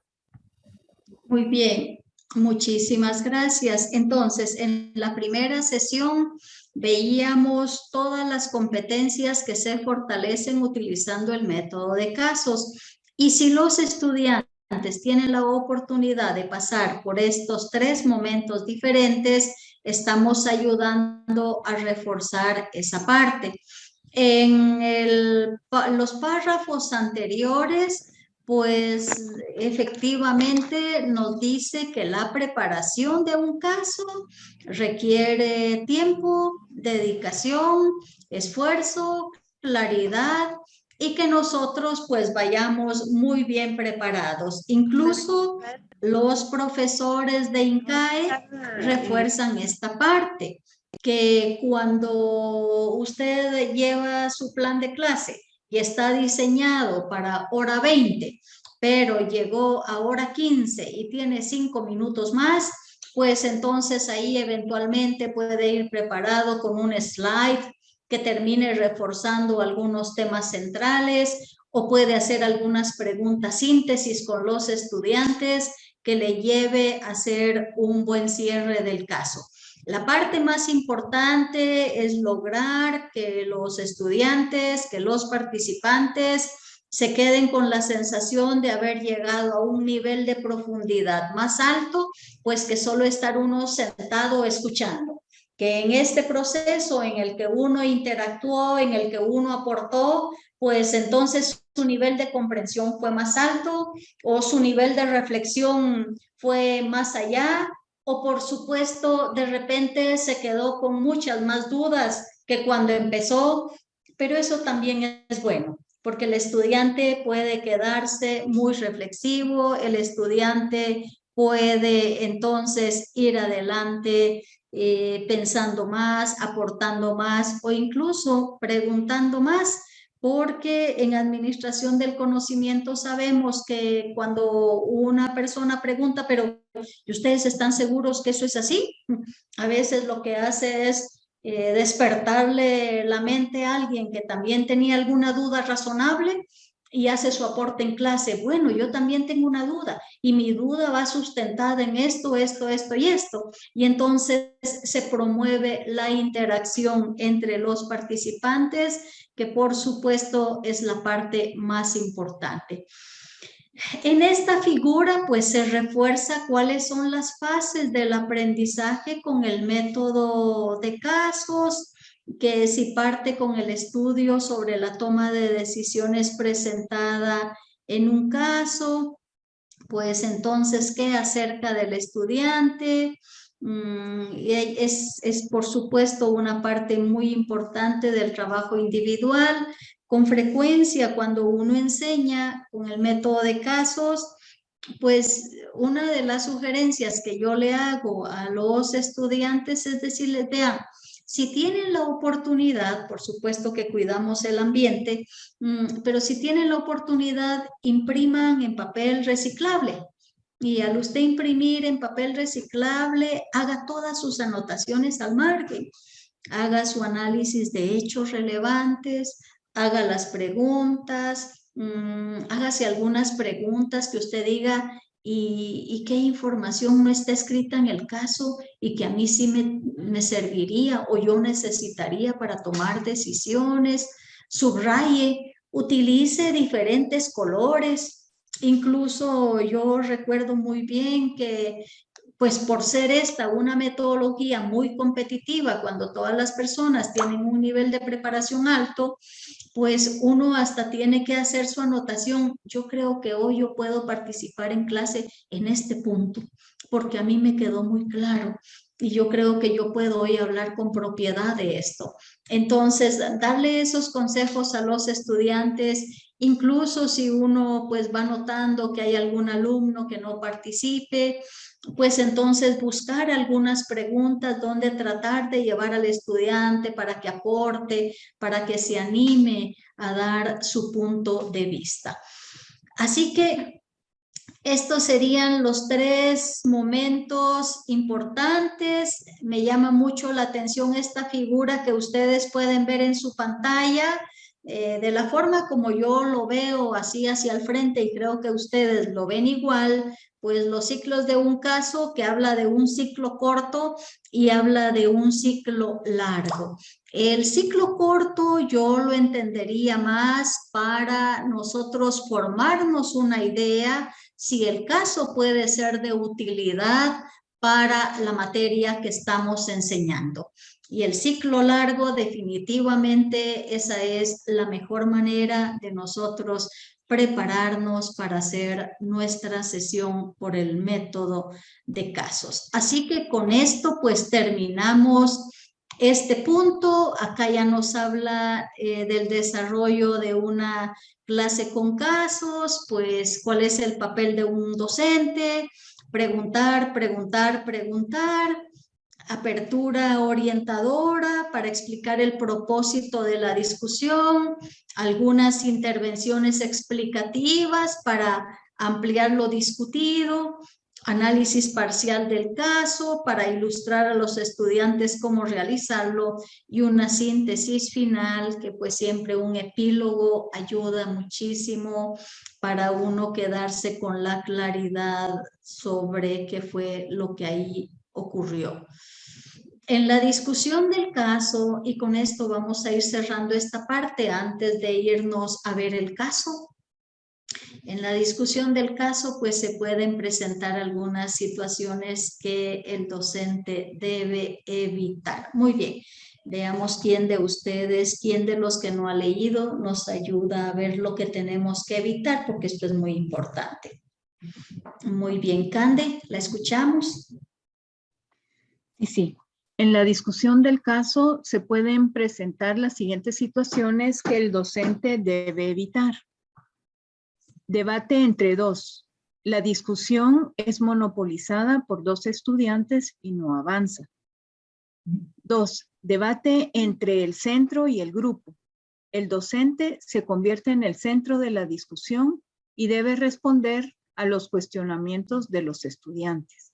Muy bien, muchísimas gracias. Entonces, en la primera sesión veíamos todas las competencias que se fortalecen utilizando el método de casos. Y si los estudiantes tienen la oportunidad de pasar por estos 3 momentos diferentes, estamos ayudando a reforzar esa parte. En los párrafos anteriores, pues efectivamente nos dice que la preparación de un caso requiere tiempo, dedicación, esfuerzo, claridad y que nosotros pues vayamos muy bien preparados. Incluso los profesores de INCAE refuerzan esta parte, que cuando usted lleva su plan de clase y está diseñado para hora 20, pero llegó a hora 15 y tiene 5 minutos más, pues entonces ahí eventualmente puede ir preparado con un slide que termine reforzando algunos temas centrales o puede hacer algunas preguntas síntesis con los estudiantes que le lleve a hacer un buen cierre del caso. La parte más importante es lograr que los estudiantes, que los participantes se queden con la sensación de haber llegado a un nivel de profundidad más alto, pues que solo estar uno sentado escuchando. Que en este proceso en el que uno interactuó, en el que uno aportó, pues entonces su nivel de comprensión fue más alto o su nivel de reflexión fue más allá, o por supuesto de repente se quedó con muchas más dudas que cuando empezó, pero eso también es bueno, porque el estudiante puede quedarse muy reflexivo, el estudiante puede entonces ir adelante pensando más, aportando más o incluso preguntando más, porque en administración del conocimiento sabemos que cuando una persona pregunta, pero ¿y ustedes están seguros que eso es así? A veces lo que hace es despertarle la mente a alguien que también tenía alguna duda razonable y hace su aporte en clase. Bueno, yo también tengo una duda y mi duda va sustentada en esto, esto, esto y esto. Y entonces se promueve la interacción entre los participantes, que por supuesto es la parte más importante. En esta figura pues se refuerza cuáles son las fases del aprendizaje con el método de casos, que si parte con el estudio sobre la toma de decisiones presentada en un caso, pues entonces qué acerca del estudiante. Es por supuesto una parte muy importante del trabajo individual. Con frecuencia cuando uno enseña con el método de casos, pues una de las sugerencias que yo le hago a los estudiantes es decirles, vean, si tienen la oportunidad, por supuesto que cuidamos el ambiente, pero si tienen la oportunidad, impriman en papel reciclable. Y al usted imprimir en papel reciclable, haga todas sus anotaciones al margen, haga su análisis de hechos relevantes, haga las preguntas, hágase algunas preguntas que usted diga y qué información no está escrita en el caso y que a mí sí me serviría o yo necesitaría para tomar decisiones subraye, utilice diferentes colores. Incluso yo recuerdo muy bien que pues por ser esta una metodología muy competitiva, cuando todas las personas tienen un nivel de preparación alto, pues uno hasta tiene que hacer su anotación. Yo creo que hoy yo puedo participar en clase en este punto, porque a mí me quedó muy claro y yo creo que yo puedo hoy hablar con propiedad de esto. Entonces, darle esos consejos a los estudiantes, incluso si uno pues va notando que hay algún alumno que no participe, pues entonces buscar algunas preguntas donde tratar de llevar al estudiante para que aporte, para que se anime a dar su punto de vista. Así que estos serían los 3 momentos importantes. Me llama mucho la atención esta figura que ustedes pueden ver en su pantalla. De la forma como yo lo veo así hacia el frente y creo que ustedes lo ven igual, pues los ciclos de un caso que habla de un ciclo corto y habla de un ciclo largo. El ciclo corto yo lo entendería más para nosotros formarnos una idea si el caso puede ser de utilidad para la materia que estamos enseñando. Y el ciclo largo, definitivamente, esa es la mejor manera de nosotros prepararnos para hacer nuestra sesión por el método de casos. Así que con esto, pues terminamos este punto. Acá ya nos habla del desarrollo de una clase con casos, pues cuál es el papel de un docente, preguntar, preguntar, preguntar, apertura orientadora para explicar el propósito de la discusión, algunas intervenciones explicativas para ampliar lo discutido, análisis parcial del caso para ilustrar a los estudiantes cómo realizarlo y una síntesis final que pues siempre un epílogo ayuda muchísimo para uno quedarse con la claridad sobre qué fue lo que ahí ocurrió. En la discusión del caso, y con esto vamos a ir cerrando esta parte antes de irnos a ver el caso. En la discusión del caso, pues se pueden presentar algunas situaciones que el docente debe evitar. Muy bien, veamos quién de ustedes, quién de los que no ha leído nos ayuda a ver lo que tenemos que evitar, porque esto es muy importante. Muy bien, Cande, ¿la escuchamos? Sí. En la discusión del caso se pueden presentar las siguientes situaciones que el docente debe evitar. Debate entre 2. La discusión es monopolizada por 2 estudiantes y no avanza. 2. Debate entre el centro y el grupo. El docente se convierte en el centro de la discusión y debe responder a los cuestionamientos de los estudiantes.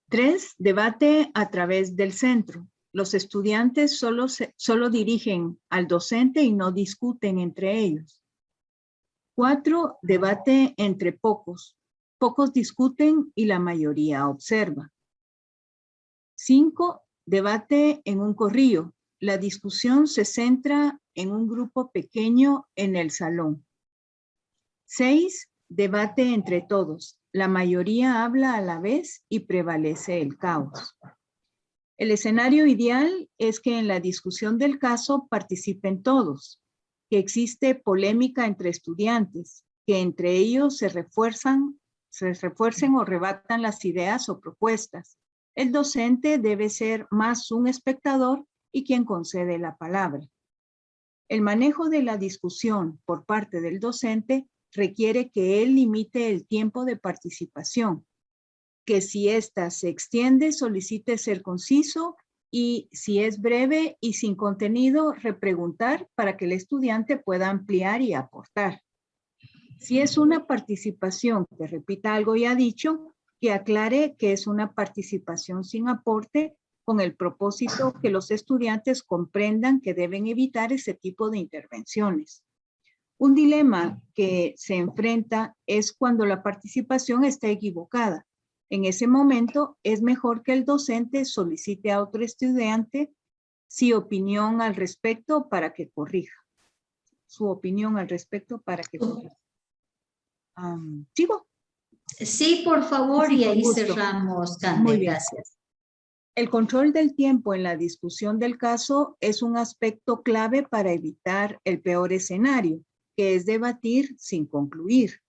3. Debate a través del centro. Los estudiantes solo dirigen al docente y no discuten entre ellos. 4. Debate entre pocos. Pocos discuten y la mayoría observa. 5. Debate en un corrillo. La discusión se centra en un grupo pequeño en el salón. 6. Debate entre todos. La mayoría habla a la vez y prevalece el caos. El escenario ideal es que en la discusión del caso participen todos, que existe polémica entre estudiantes, que entre ellos se refuercen o rebatan las ideas o propuestas. El docente debe ser más un espectador y quien concede la palabra. El manejo de la discusión por parte del docente requiere que él limite el tiempo de participación, que si ésta se extiende solicite ser conciso y si es breve y sin contenido, repreguntar para que el estudiante pueda ampliar y aportar. Si es una participación que repita algo ya dicho, que aclare que es una participación sin aporte con el propósito que los estudiantes comprendan que deben evitar ese tipo de intervenciones. Un dilema que se enfrenta es cuando la participación está equivocada. En ese momento es mejor que el docente solicite a otro estudiante su opinión al respecto para que corrija. Su opinión al respecto para que corrija. ¿Sigo? Sí, por favor, Sí, y con ahí gusto. cerramos, Cande. Muy bien. Gracias. El control del tiempo en la discusión del caso es un aspecto clave para evitar el peor escenario, que es debatir sin concluir.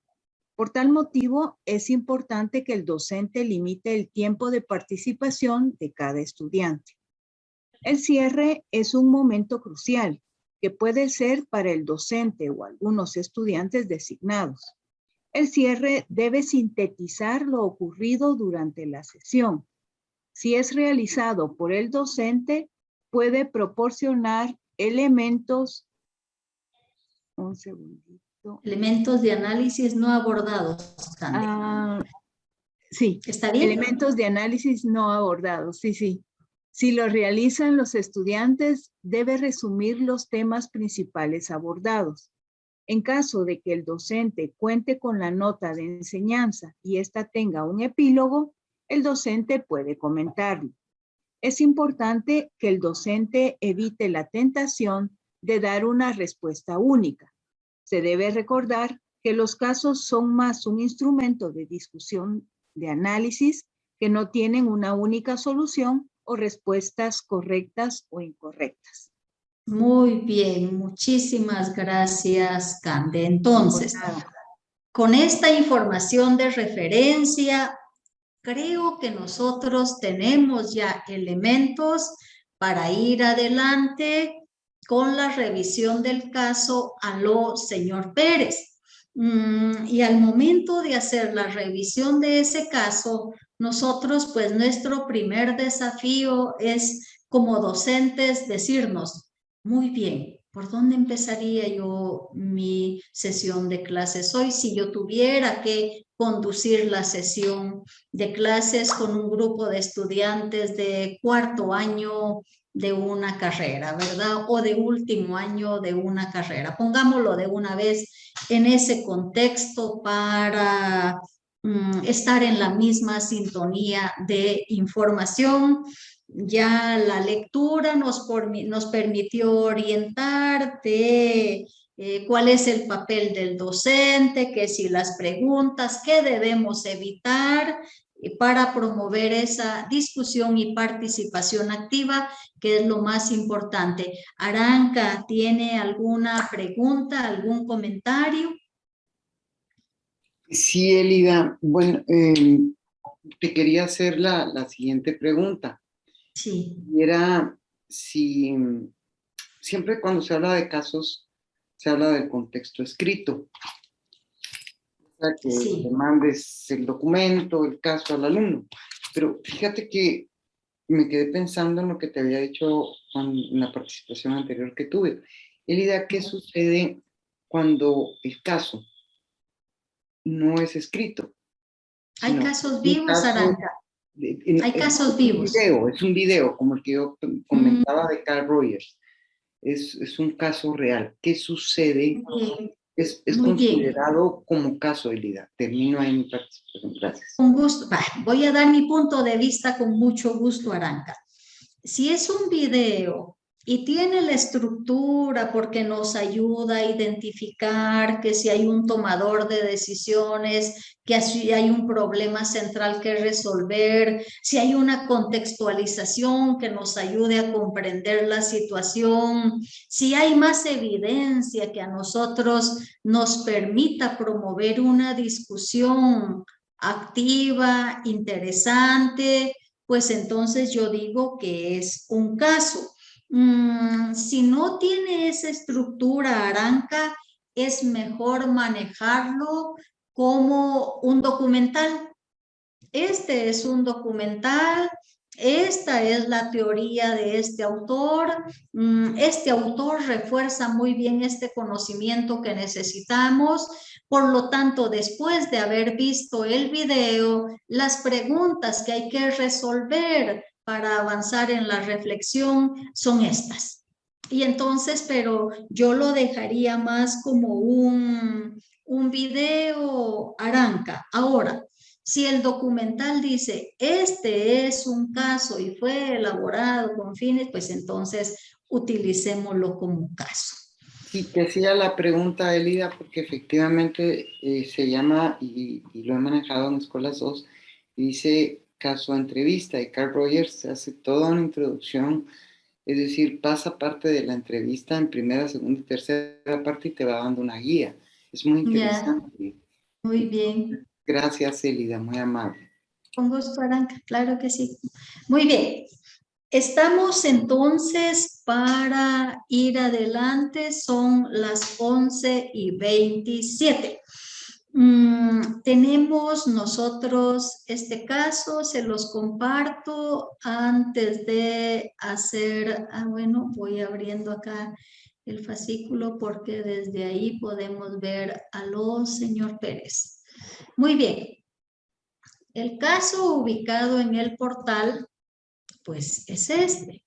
Por tal motivo, es importante que el docente limite el tiempo de participación de cada estudiante. El cierre es un momento crucial, que puede ser para el docente o algunos estudiantes designados. El cierre debe sintetizar lo ocurrido durante la sesión. Si es realizado por el docente, puede proporcionar elementos. Un segundito. Elementos de análisis no abordados, Cande. Sí. ¿Está bien? Elementos de análisis no abordados, sí. Si lo realizan los estudiantes, debe resumir los temas principales abordados. En caso de que el docente cuente con la nota de enseñanza y ésta tenga un epílogo, el docente puede comentarlo. Es importante que el docente evite la tentación de dar una respuesta única. Se debe recordar que los casos son más un instrumento de discusión, de análisis, que no tienen una única solución o respuestas correctas o incorrectas. Muy bien, muchísimas gracias, Cande. Entonces, con esta información de referencia, creo que nosotros tenemos ya elementos para ir adelante con la revisión del caso a lo señor Pérez. Y al momento de hacer la revisión de ese caso, nosotros, pues nuestro primer desafío es como docentes decirnos, muy bien, ¿por dónde empezaría yo mi sesión de clases hoy si yo tuviera que conducir la sesión de clases con un grupo de estudiantes de cuarto año de una carrera, ¿verdad? O de último año de una carrera. Pongámoslo de una vez en ese contexto para estar en la misma sintonía de información. Ya la lectura nos permitió orientar de cuál es el papel del docente, que si las preguntas, qué debemos evitar para promover esa discusión y participación activa, que es lo más importante. Aranka, ¿tiene alguna pregunta, algún comentario? Sí, Elida. Bueno, te quería hacer la siguiente pregunta. Sí. Y era si siempre cuando se habla de casos, se habla del contexto escrito. O sea, que Sí. le mandes el documento, el caso al alumno. Pero fíjate que me quedé pensando en lo que te había dicho en la participación anterior que tuve. Elida, ¿qué sucede cuando el caso no es escrito? Hay casos vivos, Aranka. Hay casos vivos. Es un video, como el que yo comentaba de Carl Rogers. Es un caso real. ¿Qué sucede? Es considerado como caso, Elida. Termino ahí mi participación. Gracias. Con gusto. Voy a dar mi punto de vista con mucho gusto, Aranka. Si es un video y tiene la estructura porque nos ayuda a identificar que si hay un tomador de decisiones, que si hay un problema central que resolver, si hay una contextualización que nos ayude a comprender la situación, si hay más evidencia que a nosotros nos permita promover una discusión activa, interesante, pues entonces yo digo que es un caso. Si no tiene esa estructura, Aranka, es mejor manejarlo como un documental. Este es un documental, esta es la teoría de este autor. Este autor refuerza muy bien este conocimiento que necesitamos. Por lo tanto, después de haber visto el video, las preguntas que hay que resolver para avanzar en la reflexión son estas. Y entonces, pero yo lo dejaría más como un video, Aranka. Ahora, Si el documental dice, este es un caso y fue elaborado con fines, pues entonces utilicémoslo como caso. Sí, te hacía la pregunta, Elida, porque efectivamente se llama, y lo he manejado en Escuelas 2, y dice caso entrevista, y Carl Rogers hace toda una introducción, es decir, pasa parte de la entrevista en primera, segunda y tercera parte y te va dando una guía. Es muy interesante. Muy bien. Gracias, Elida, muy amable. Con gusto, Aranca, claro que sí. Muy bien. Estamos entonces para ir adelante, son las 11:27. Tenemos nosotros este caso, se los comparto antes de hacer, bueno, voy abriendo acá el fascículo porque desde ahí podemos ver a los señor Pérez. Muy bien. El caso ubicado en el portal, pues es este.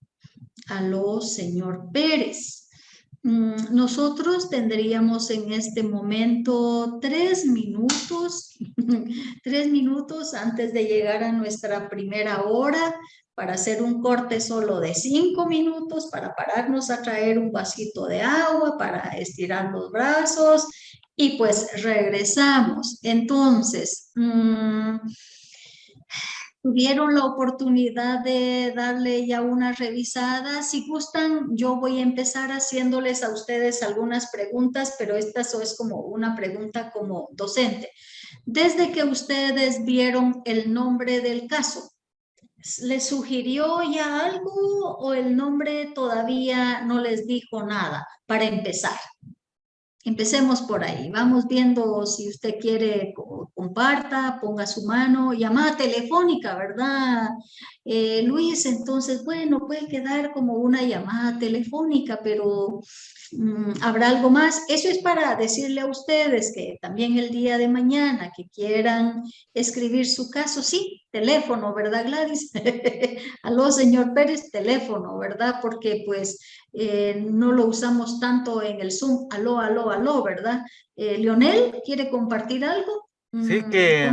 Aló, señor Pérez. Nosotros tendríamos en este momento 3 minutos, 3 minutos antes de llegar a nuestra primera hora para hacer un corte solo de 5 minutos, para pararnos a traer un vasito de agua, para estirar los brazos y pues regresamos. Entonces, tuvieron la oportunidad de darle ya una revisada. Si gustan, yo voy a empezar haciéndoles a ustedes algunas preguntas, pero esta es como una pregunta como docente. Desde que ustedes vieron el nombre del caso, ¿les sugirió ya algo o el nombre todavía no les dijo nada para empezar? Empecemos por ahí, vamos viendo si usted quiere, comparta, ponga su mano, llamada telefónica, ¿verdad? Luis, entonces, bueno, puede quedar como una llamada telefónica, pero ¿habrá algo más? Eso es para decirle a ustedes que también el día de mañana que quieran escribir su caso, sí, teléfono, ¿verdad, Gladys? Aló, señor Pérez, teléfono, ¿verdad? Porque pues no lo usamos tanto en el Zoom, aló, ¿verdad? Leonel, ¿quiere compartir algo? Sí, que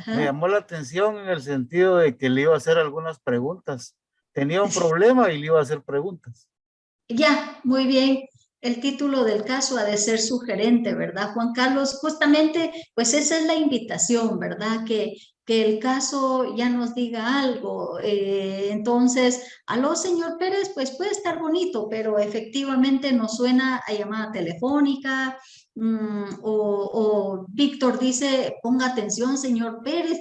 me llamó la atención en el sentido de que le iba a hacer algunas preguntas. Tenía un problema y le iba a hacer preguntas. Ya, muy bien. El título del caso ha de ser sugerente, ¿verdad, Juan Carlos? Justamente, pues esa es la invitación, ¿verdad? Que el caso ya nos diga algo. Entonces, aló, señor Pérez, pues puede estar bonito, pero efectivamente nos suena a llamada telefónica, o Víctor dice, ponga atención, señor Pérez.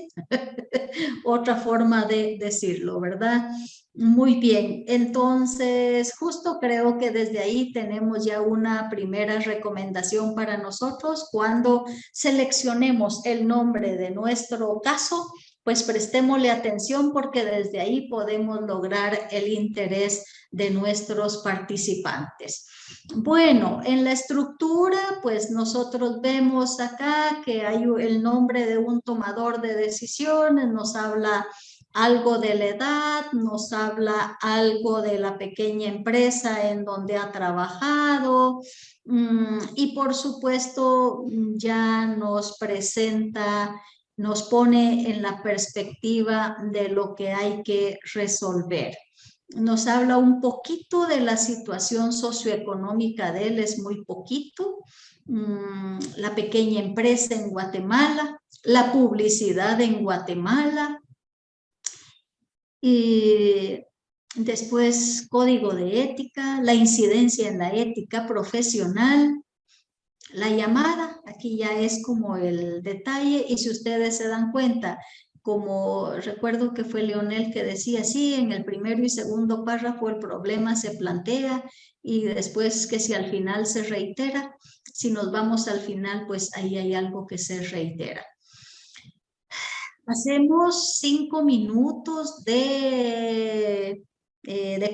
Otra forma de decirlo, ¿verdad? Muy bien, entonces justo creo que desde ahí tenemos ya una primera recomendación para nosotros. Cuando seleccionemos el nombre de nuestro caso, pues prestémosle atención porque desde ahí podemos lograr el interés de nuestros participantes. Bueno, en la estructura, pues nosotros vemos acá que hay el nombre de un tomador de decisiones, nos habla algo de la edad, nos habla algo de la pequeña empresa en donde ha trabajado y por supuesto ya nos presenta, nos pone en la perspectiva de lo que hay que resolver. Nos habla un poquito de la situación socioeconómica de él, es muy poquito, la pequeña empresa en Guatemala, la publicidad en Guatemala, y después código de ética, la incidencia en la ética profesional, la llamada, aquí ya es como el detalle, y si ustedes se dan cuenta, como recuerdo que fue Leonel que decía, sí, en el primero y segundo párrafo el problema se plantea y después que si al final se reitera, si nos vamos al final, pues ahí hay algo que se reitera. Hacemos 5 minutos de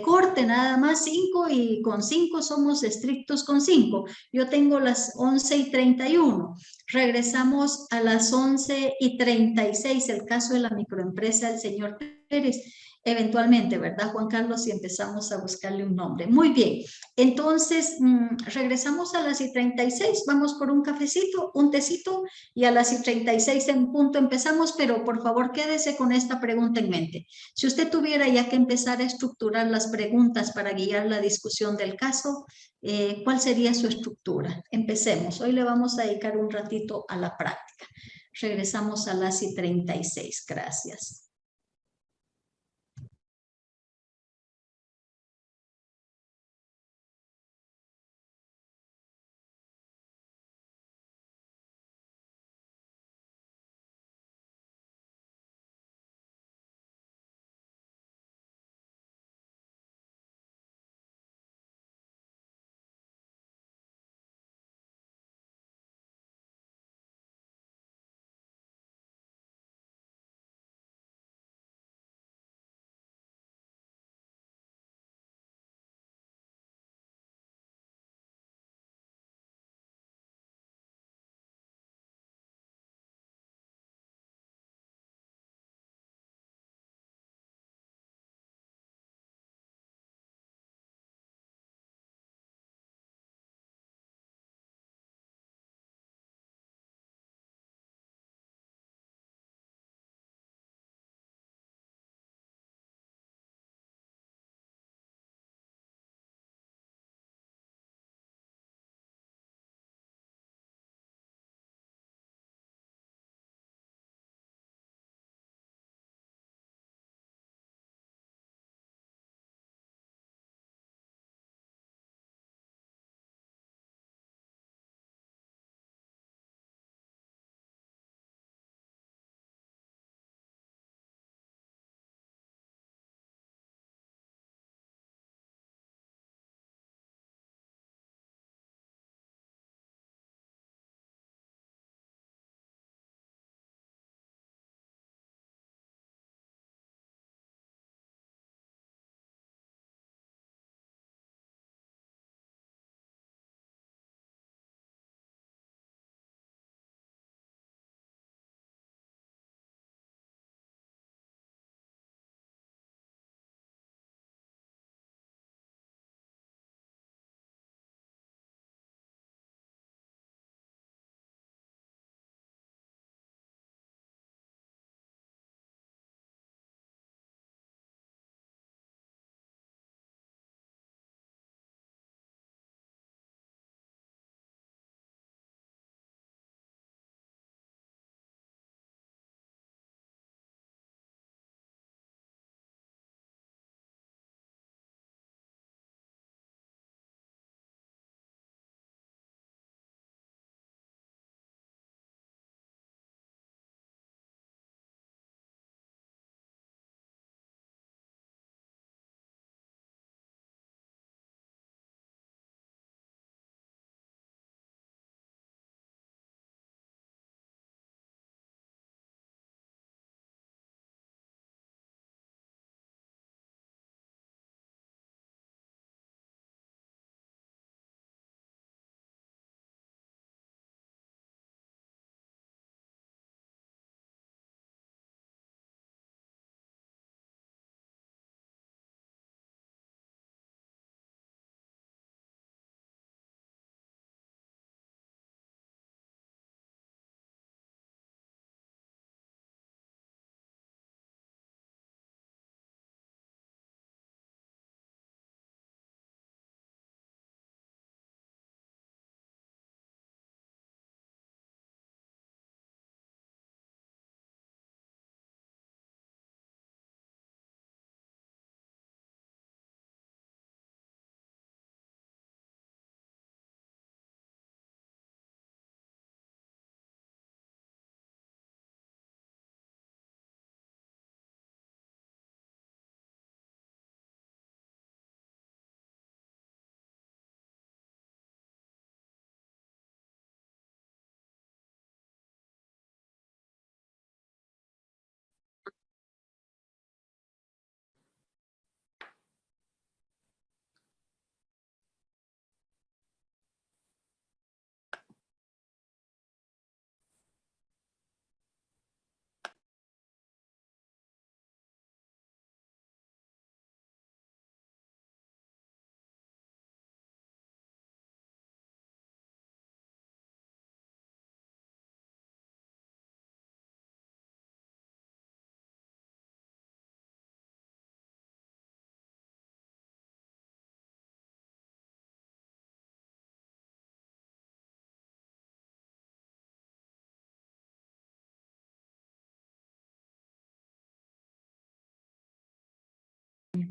corte, nada más 5, y con 5 somos estrictos con 5. Yo tengo las 11:31. Regresamos a las 11:36, el caso de la microempresa del señor Pérez. Eventualmente, ¿verdad, Juan Carlos? Si empezamos a buscarle un nombre. Muy bien. Entonces, regresamos a las y 36. Vamos por un cafecito, un tecito, y a las y 36 en punto empezamos, pero por favor quédese con esta pregunta en mente. Si usted tuviera ya que empezar a estructurar las preguntas para guiar la discusión del caso, ¿cuál sería su estructura? Empecemos. Hoy le vamos a dedicar un ratito a la práctica. Regresamos a las y 36. Gracias.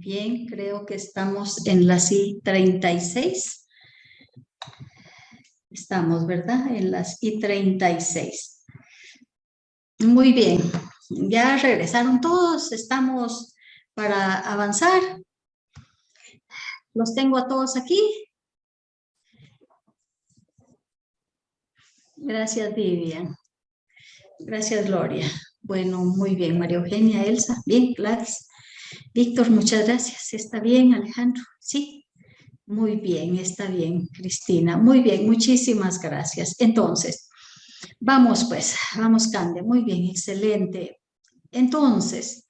bien, creo que estamos en la I-36. Estamos, ¿verdad? En las I-36. Muy bien, ya regresaron todos, estamos para avanzar. Los tengo a todos aquí. Gracias, Vivian. Gracias, Gloria. Bueno, muy bien, María Eugenia, Elsa, bien, Gladys. Víctor, muchas gracias. ¿Está bien, Alejandro? Sí. Muy bien, está bien, Cristina. Muy bien, muchísimas gracias. Entonces, vamos pues, vamos, Cande. Muy bien, excelente. Entonces,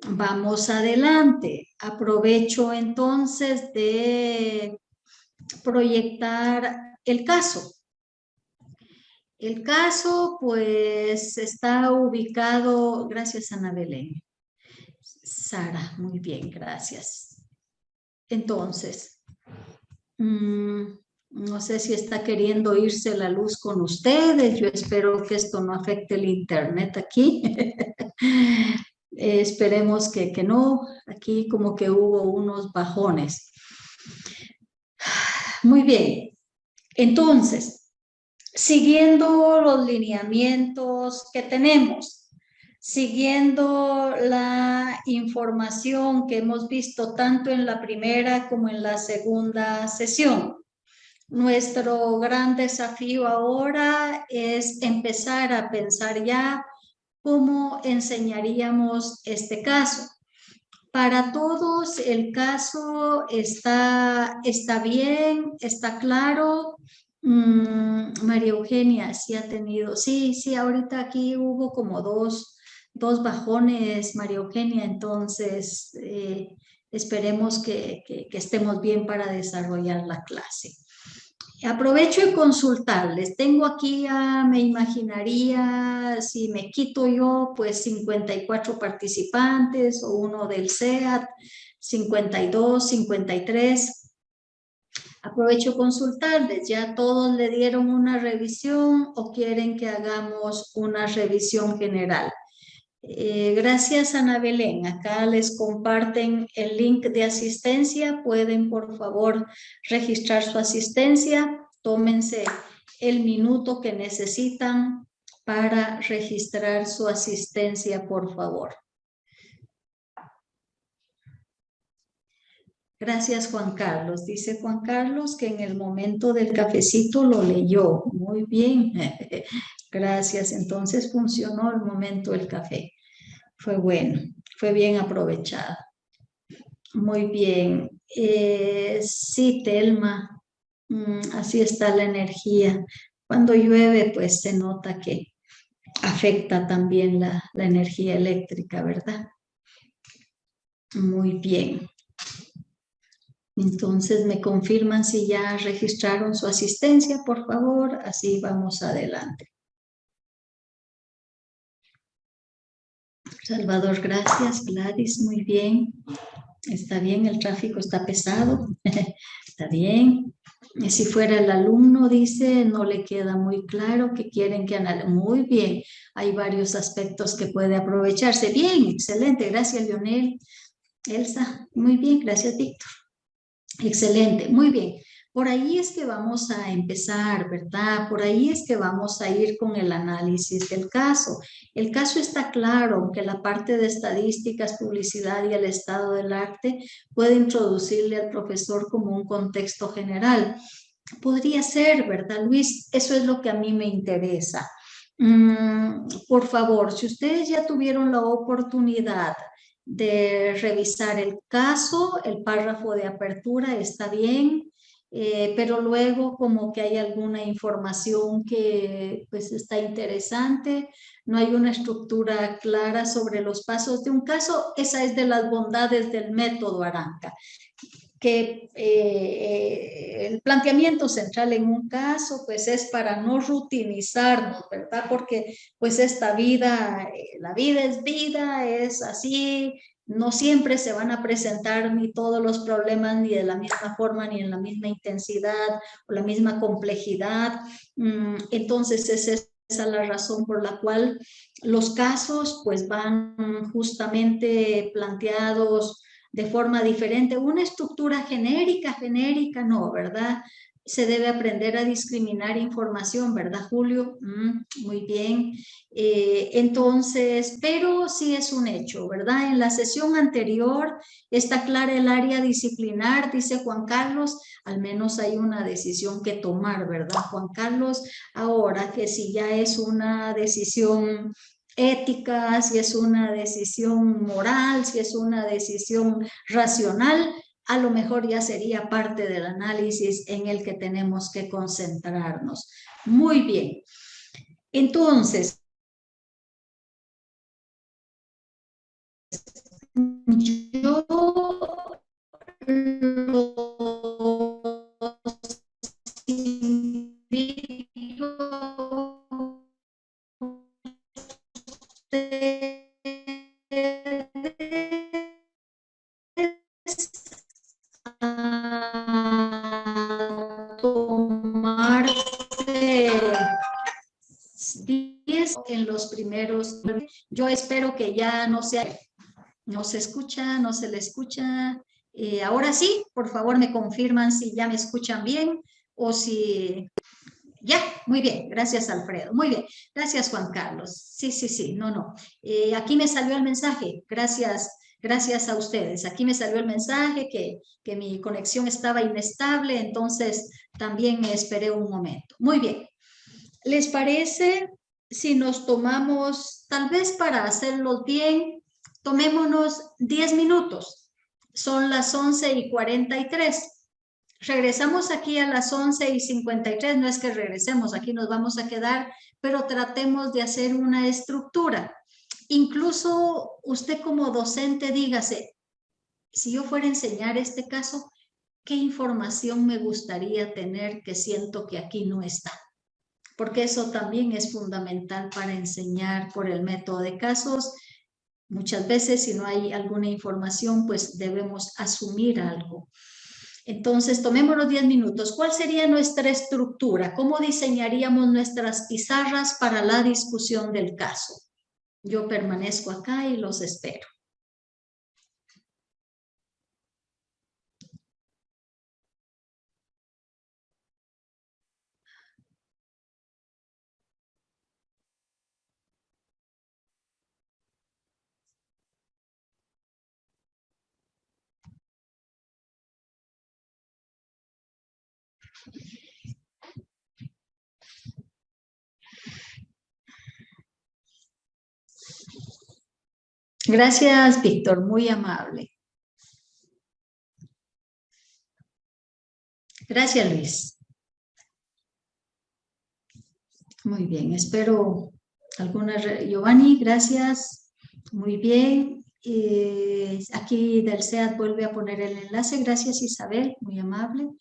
vamos adelante. Aprovecho entonces de proyectar el caso. El caso, pues, está ubicado, gracias, Ana Belén. Sara, muy bien, gracias. Entonces, no sé si está queriendo irse la luz con ustedes. Yo espero que esto no afecte el internet aquí. Esperemos que no. Aquí como que hubo unos bajones. Muy bien. Entonces, siguiendo los lineamientos que tenemos, siguiendo la información que hemos visto tanto en la primera como en la segunda sesión, nuestro gran desafío ahora es empezar a pensar ya cómo enseñaríamos este caso. Para todos el caso está bien, está claro. María Eugenia sí ha tenido, sí, ahorita aquí hubo como dos bajones, María Eugenia, entonces esperemos que estemos bien para desarrollar la clase. Aprovecho y consultarles. Tengo aquí, me imaginaría, si me quito yo, pues 54 participantes o uno del SEAT, 52, 53. Aprovecho consultarles. ¿Ya todos le dieron una revisión o quieren que hagamos una revisión general? Gracias, Ana Belén. Acá les comparten el link de asistencia. Pueden, por favor, registrar su asistencia. Tómense el minuto que necesitan para registrar su asistencia, por favor. Gracias, Juan Carlos. Dice Juan Carlos que en el momento del cafecito lo leyó. Muy bien. Gracias. Entonces funcionó el momento del café. Fue bueno, fue bien aprovechado. Muy bien. Sí, Telma. Así está la energía. Cuando llueve, pues se nota que afecta también la energía eléctrica, ¿verdad? Muy bien. Entonces, ¿me confirman si ya registraron su asistencia, por favor? Así vamos adelante. Salvador, gracias. Gladys, muy bien. Está bien, el tráfico está pesado. Está bien. Y si fuera el alumno, dice, no le queda muy claro que quieren que analice. Muy bien. Hay varios aspectos que puede aprovecharse. Bien, excelente. Gracias, Leonel. Elsa, muy bien. Gracias, Víctor. Excelente, muy bien. Por ahí es que vamos a empezar, ¿verdad? Por ahí es que vamos a ir con el análisis del caso. El caso está claro, aunque la parte de estadísticas, publicidad y el estado del arte puede introducirle al profesor como un contexto general. Podría ser, ¿verdad, Luis? Eso es lo que a mí me interesa. Por favor, si ustedes ya tuvieron la oportunidad de revisar el caso, el párrafo de apertura está bien, pero luego como que hay alguna información que pues está interesante, no hay una estructura clara sobre los pasos de un caso. Esa es de las bondades del método Aranca, que el planteamiento central en un caso pues es para no rutinizarnos, ¿verdad? Porque pues esta vida, la vida es así, no siempre se van a presentar ni todos los problemas ni de la misma forma, ni en la misma intensidad o la misma complejidad. Entonces esa es la razón por la cual los casos pues van justamente planteados de forma diferente. Una estructura genérica, no, ¿verdad? Se debe aprender a discriminar información, ¿verdad, Julio? Muy bien. Entonces, pero sí es un hecho, ¿verdad? En la sesión anterior está clara el área disciplinar, dice Juan Carlos, al menos hay una decisión que tomar, ¿verdad, Juan Carlos? Ahora que si ya es una decisión ética, si es una decisión moral, si es una decisión racional, a lo mejor ya sería parte del análisis en el que tenemos que concentrarnos. Muy bien. Entonces, yo los invito a tomarse 10 en los primeros. Yo espero que ya no sea, no se escucha, no se le escucha. Ahora sí, por favor me confirman si ya me escuchan bien o si... Ya, muy bien, gracias Alfredo, muy bien, gracias Juan Carlos, sí, no, aquí me salió el mensaje, gracias a ustedes, aquí me salió el mensaje que mi conexión estaba inestable, entonces también me esperé un momento. Muy bien, ¿les parece si nos tomamos, tal vez para hacerlo bien, tomémonos 10 minutos, son las 11:43. Regresamos aquí a las 11:53, no es que regresemos, aquí nos vamos a quedar, pero tratemos de hacer una estructura. Incluso usted como docente dígase, si yo fuera a enseñar este caso, ¿qué información me gustaría tener que siento que aquí no está? Porque eso también es fundamental para enseñar por el método de casos. Muchas veces si no hay alguna información, pues debemos asumir algo. Entonces, tomémonos 10 minutos. ¿Cuál sería nuestra estructura? ¿Cómo diseñaríamos nuestras pizarras para la discusión del caso? Yo permanezco acá y los espero. Gracias, Víctor, muy amable. Gracias, Luis. Muy bien, espero algunas... Giovanni, gracias. Muy bien. Aquí del SEAD vuelve a poner el enlace. Gracias, Isabel, muy amable.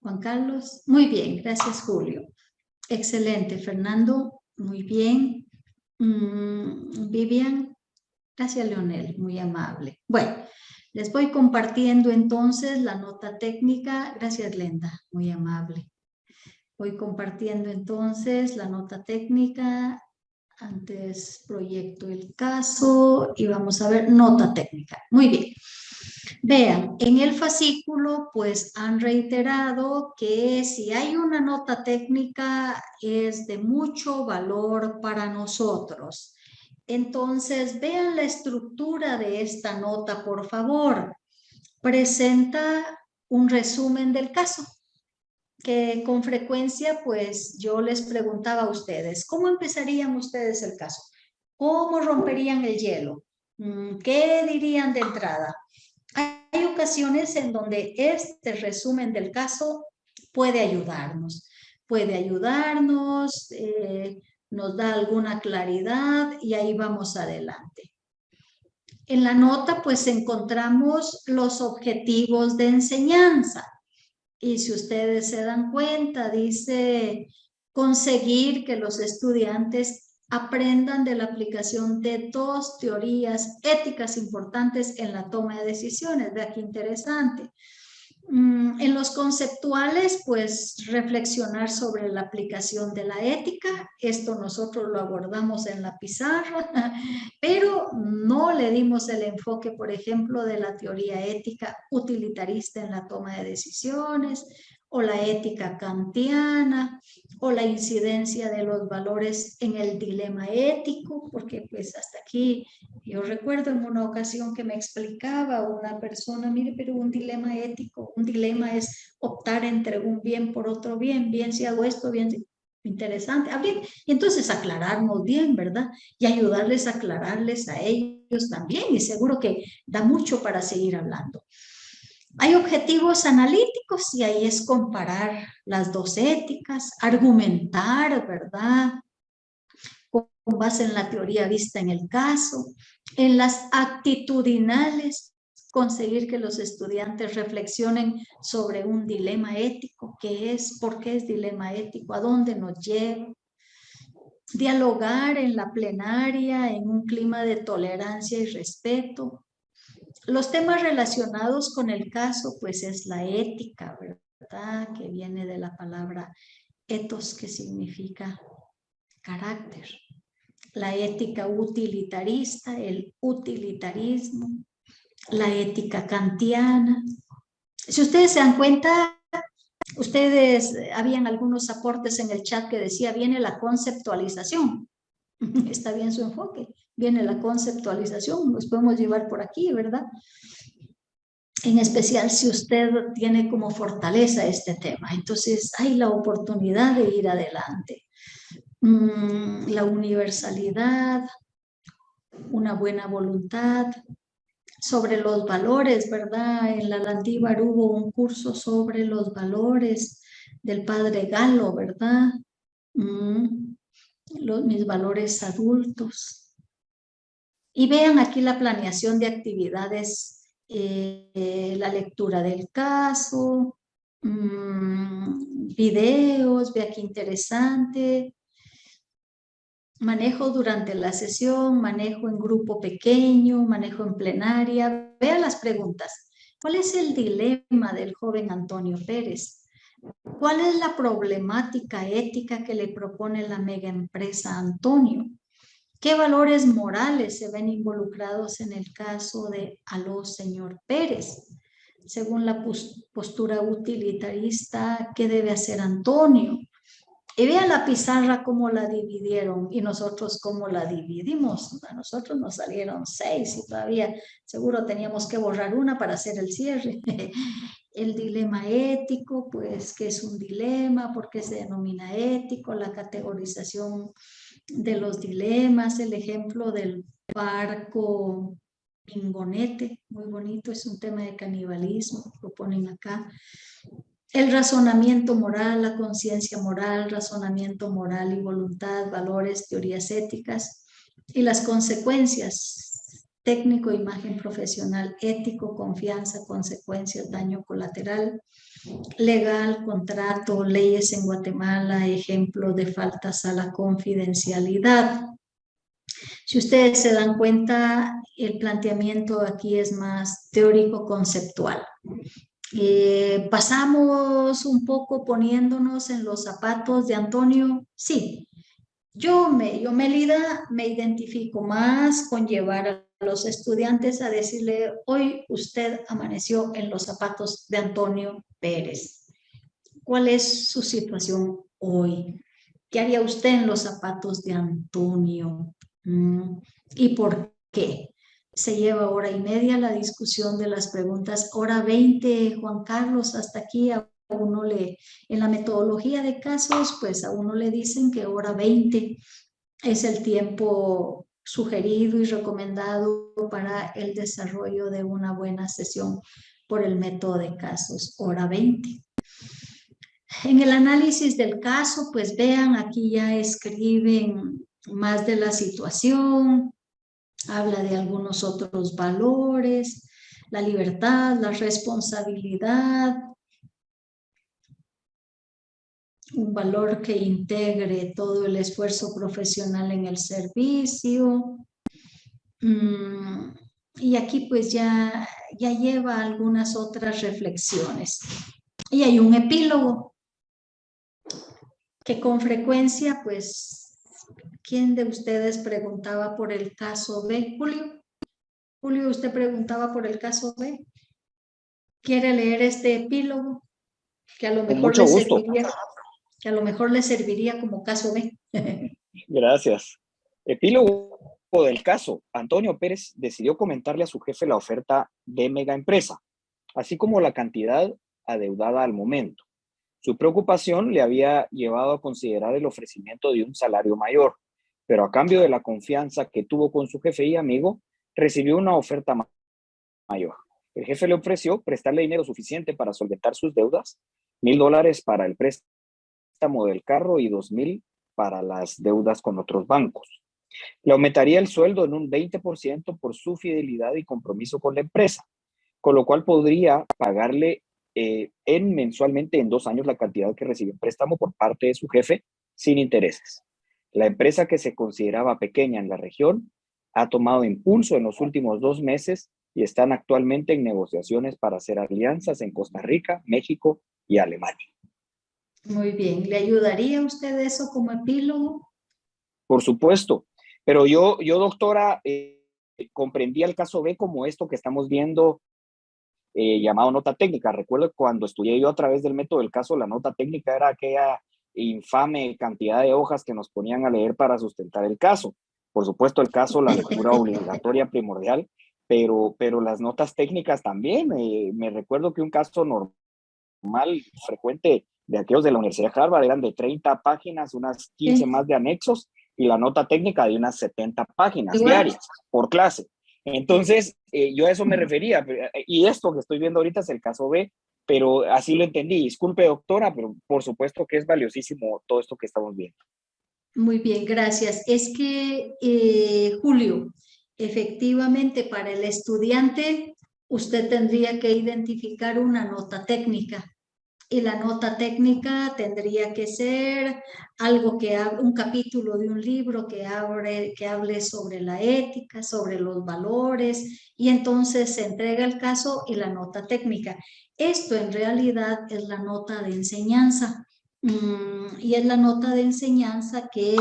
Juan Carlos, muy bien. Gracias, Julio. Excelente, Fernando, muy bien. Vivian, gracias, Leonel, muy amable. Bueno, les voy compartiendo entonces la nota técnica. Gracias, Glenda, muy amable. Voy compartiendo entonces la nota técnica. Antes proyecto el caso y vamos a ver nota técnica. Muy bien. Vean, en el fascículo pues han reiterado que si hay una nota técnica es de mucho valor para nosotros. Entonces, vean la estructura de esta nota, por favor. Presenta un resumen del caso, que con frecuencia pues yo les preguntaba a ustedes, ¿cómo empezarían ustedes el caso? ¿Cómo romperían el hielo? ¿Qué dirían de entrada? Hay ocasiones en donde este resumen del caso puede ayudarnos. Nos da alguna claridad y ahí vamos adelante. En la nota pues encontramos los objetivos de enseñanza. Y si ustedes se dan cuenta, dice conseguir que los estudiantes aprendan de la aplicación de 2 teorías éticas importantes en la toma de decisiones. Vea qué interesante. En los conceptuales, pues reflexionar sobre la aplicación de la ética. Esto nosotros lo abordamos en la pizarra, pero no le dimos el enfoque, por ejemplo, de la teoría ética utilitarista en la toma de decisiones, o la ética kantiana, o la incidencia de los valores en el dilema ético, porque pues hasta aquí yo recuerdo en una ocasión que me explicaba una persona, mire, pero un dilema ético, un dilema es optar entre un bien por otro bien, bien si hago esto, bien si... Interesante. Y entonces aclararnos bien, ¿verdad? Y ayudarles a aclararles a ellos también. Y seguro que da mucho para seguir hablando. Hay objetivos analíticos y ahí es comparar las dos éticas, argumentar, ¿verdad? Con base en la teoría vista en el caso. En las actitudinales, conseguir que los estudiantes reflexionen sobre un dilema ético, qué es, por qué es dilema ético, a dónde nos lleva. Dialogar en la plenaria en un clima de tolerancia y respeto. Los temas relacionados con el caso, pues es la ética, ¿verdad? Que viene de la palabra ethos, que significa carácter. La ética utilitarista, el utilitarismo, la ética kantiana. Si ustedes se dan cuenta, ustedes, habían algunos aportes en el chat que decía, viene la conceptualización. Está bien su enfoque, viene la conceptualización, nos podemos llevar por aquí, ¿verdad? En especial si usted tiene como fortaleza este tema. Entonces hay la oportunidad de ir adelante. La universalidad, una buena voluntad, sobre los valores, ¿verdad? En la Landívar hubo un curso sobre los valores del padre Galo, ¿verdad? Mis valores adultos. Y vean aquí la planeación de actividades, la lectura del caso, videos, vea qué interesante. Manejo durante la sesión, manejo en grupo pequeño, manejo en plenaria. Vean las preguntas. ¿Cuál es el dilema del joven Antonio Pérez? ¿Cuál es la problemática ética que le propone la mega empresa Antonio? ¿Qué valores morales se ven involucrados en el caso de aló, señor Pérez? Según la postura utilitarista, ¿qué debe hacer Antonio? Y vean la pizarra cómo la dividieron y nosotros cómo la dividimos. A nosotros nos salieron 6 y todavía seguro teníamos que borrar una para hacer el cierre. El dilema ético, pues, ¿qué es un dilema? ¿Por qué se denomina ético? La categorización de los dilemas, el ejemplo del barco Pingonete, muy bonito, es un tema de canibalismo, lo ponen acá. El razonamiento moral, la conciencia moral, razonamiento moral y voluntad, valores, teorías éticas y las consecuencias, técnico, imagen profesional, ético, confianza, consecuencias, daño colateral, legal, contrato, leyes en Guatemala, ejemplo de faltas a la confidencialidad. Si ustedes se dan cuenta, el planteamiento aquí es más teórico-conceptual. Pasamos un poco poniéndonos en los zapatos de Antonio. Sí, yo, Melida, me identifico más con llevar a los estudiantes a decirle, hoy usted amaneció en los zapatos de Antonio Pérez. ¿Cuál es su situación hoy? ¿Qué haría usted en los zapatos de Antonio? ¿Y por qué? Se lleva 1:30 la discusión de las preguntas, 1:20, Juan Carlos, hasta aquí a uno en la metodología de casos, pues a uno le dicen que 1:20 es el tiempo sugerido y recomendado para el desarrollo de una buena sesión por el método de casos, 1:20. En el análisis del caso, pues vean, aquí ya escriben más de la situación, habla de algunos otros valores, la libertad, la responsabilidad, un valor que integre todo el esfuerzo profesional en el servicio, Y aquí pues ya lleva algunas otras reflexiones. Y hay un epílogo que con frecuencia, pues, ¿quién de ustedes preguntaba por el caso B? Julio. Julio, usted preguntaba por el caso B. ¿Quiere leer este epílogo? Que a lo Con mejor mucho le gusto. serviría, que a lo mejor le serviría como caso B. Gracias. Epílogo del caso. Antonio Pérez decidió comentarle a su jefe la oferta de mega empresa, así como la cantidad adeudada al momento. Su preocupación le había llevado a considerar el ofrecimiento de un salario mayor, pero a cambio de la confianza que tuvo con su jefe y amigo, recibió una oferta mayor. El jefe le ofreció prestarle dinero suficiente para solventar sus deudas, $1,000 para el préstamo del carro y $2,000 para las deudas con otros bancos. Le aumentaría el sueldo en un 20% por su fidelidad y compromiso con la empresa, con lo cual podría pagarle mensualmente en 2 años la cantidad que recibió en préstamo por parte de su jefe sin intereses. La empresa, que se consideraba pequeña en la región, ha tomado impulso en los últimos 2 meses y están actualmente en negociaciones para hacer alianzas en Costa Rica, México y Alemania. Muy bien. ¿Le ayudaría a usted eso como epílogo? Por supuesto, pero yo doctora, comprendía el caso B como esto que estamos viendo, llamado nota técnica. Recuerdo cuando estudié yo a través del método del caso, la nota técnica era aquella infame cantidad de hojas que nos ponían a leer para sustentar el caso. Por supuesto, el caso, la lectura obligatoria primordial, pero las notas técnicas también. Me recuerdo que un caso normal, frecuente, de aquellos de la Universidad de Harvard eran de 30 páginas, unas 15 más de anexos, y la nota técnica de unas 70 páginas diarias por clase. Entonces, yo a eso me refería, y esto que estoy viendo ahorita es el caso B, pero así lo entendí. Disculpe, doctora, pero por supuesto que es valiosísimo todo esto que estamos viendo. Muy bien, gracias. Es que, Julio, efectivamente para el estudiante usted tendría que identificar una nota técnica. Y la nota técnica tendría que ser algo un capítulo de un libro que hable sobre la ética, sobre los valores, y entonces se entrega el caso y la nota técnica. Esto en realidad es la nota de enseñanza, y es la nota de enseñanza que,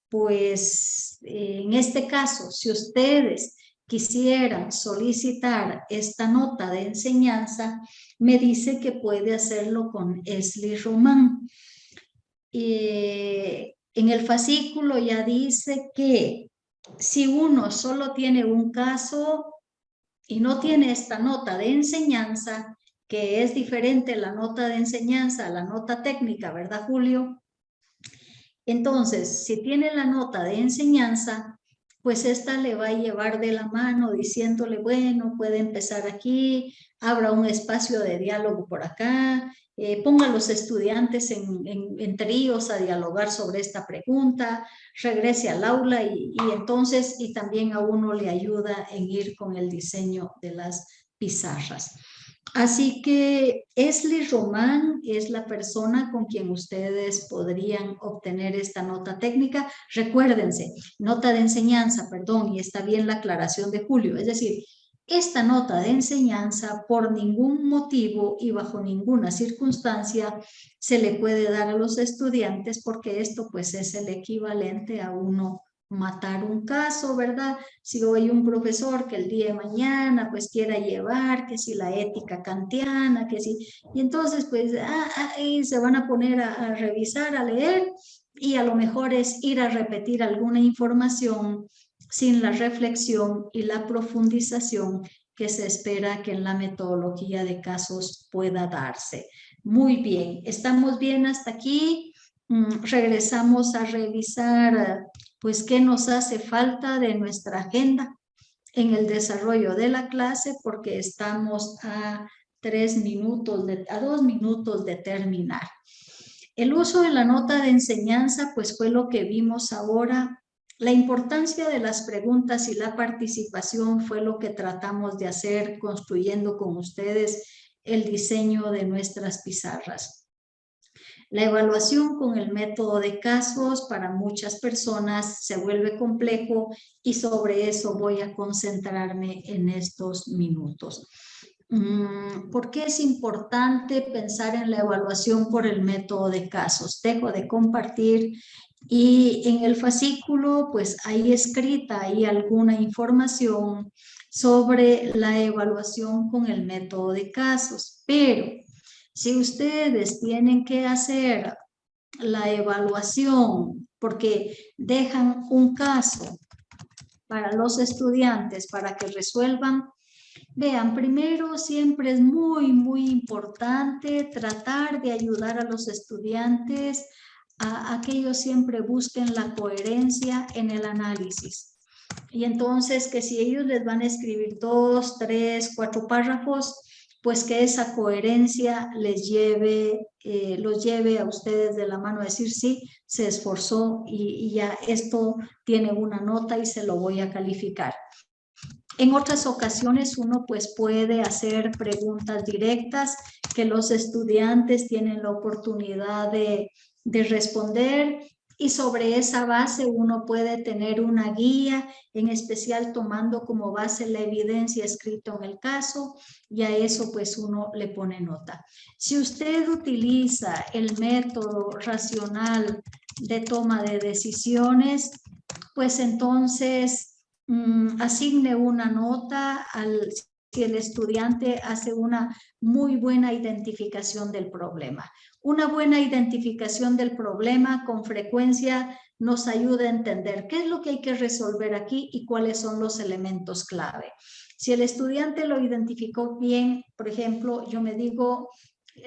pues, en este caso, si ustedes quisieran solicitar esta nota de enseñanza, me dice que puede hacerlo con Esli Román. En el fascículo ya dice que si uno solo tiene un caso y no tiene esta nota de enseñanza, que es diferente la nota de enseñanza a la nota técnica, ¿verdad, Julio? Entonces, si tiene la nota de enseñanza, pues esta le va a llevar de la mano diciéndole, bueno, puede empezar aquí, abra un espacio de diálogo por acá, ponga a los estudiantes en tríos a dialogar sobre esta pregunta, regrese al aula y entonces, y también a uno le ayuda en ir con el diseño de las pizarras. Así que Esli Román es la persona con quien ustedes podrían obtener esta nota técnica. Recuérdense, nota de enseñanza, perdón, y está bien la aclaración de Julio. Es decir, esta nota de enseñanza por ningún motivo y bajo ninguna circunstancia se le puede dar a los estudiantes, porque esto pues es el equivalente a uno matar un caso, ¿verdad? Si hoy un profesor que el día de mañana pues quiera llevar, que si la ética kantiana, que si, y entonces pues ahí se van a poner a revisar, a leer, y a lo mejor es ir a repetir alguna información sin la reflexión y la profundización que se espera que en la metodología de casos pueda darse. Muy bien, ¿estamos bien hasta aquí? Regresamos a revisar pues qué nos hace falta de nuestra agenda en el desarrollo de la clase, porque estamos a 2 minutos de terminar. El uso de la nota de enseñanza pues fue lo que vimos ahora. La importancia de las preguntas y la participación fue lo que tratamos de hacer construyendo con ustedes el diseño de nuestras pizarras. La evaluación con el método de casos para muchas personas se vuelve complejo y sobre eso voy a concentrarme en estos minutos. ¿Por qué es importante pensar en la evaluación por el método de casos? Dejo de compartir y en el fascículo pues hay escrita ahí alguna información sobre la evaluación con el método de casos, pero si ustedes tienen que hacer la evaluación porque dejan un caso para los estudiantes para que resuelvan, vean, primero siempre es muy importante tratar de ayudar a los estudiantes a que ellos siempre busquen la coherencia en el análisis. Y entonces que si ellos les van a escribir 2, 3, 4 párrafos, pues que esa coherencia les lleve, los lleve a ustedes de la mano a decir sí, se esforzó y ya esto tiene una nota y se lo voy a calificar. En otras ocasiones uno pues puede hacer preguntas directas que los estudiantes tienen la oportunidad de responder y sobre esa base uno puede tener una guía, en especial tomando como base la evidencia escrita en el caso y a eso pues uno le pone nota. Si usted utiliza el método racional de toma de decisiones, pues entonces asigne una nota si el estudiante hace una muy buena identificación del problema. Una buena identificación del problema con frecuencia nos ayuda a entender qué es lo que hay que resolver aquí y cuáles son los elementos clave. Si el estudiante lo identificó bien, por ejemplo, yo me digo,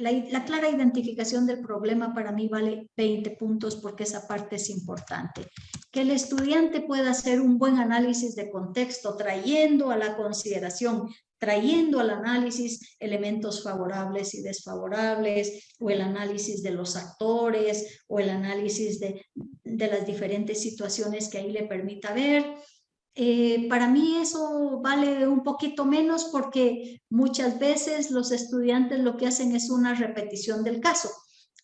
la clara identificación del problema para mí vale 20 puntos porque esa parte es importante. Que el estudiante pueda hacer un buen análisis de contexto, trayendo a la consideración, trayendo al análisis elementos favorables y desfavorables, o el análisis de los actores, o el análisis de las diferentes situaciones que ahí le permita ver. Para mí eso vale un poquito menos porque muchas veces los estudiantes lo que hacen es una repetición del caso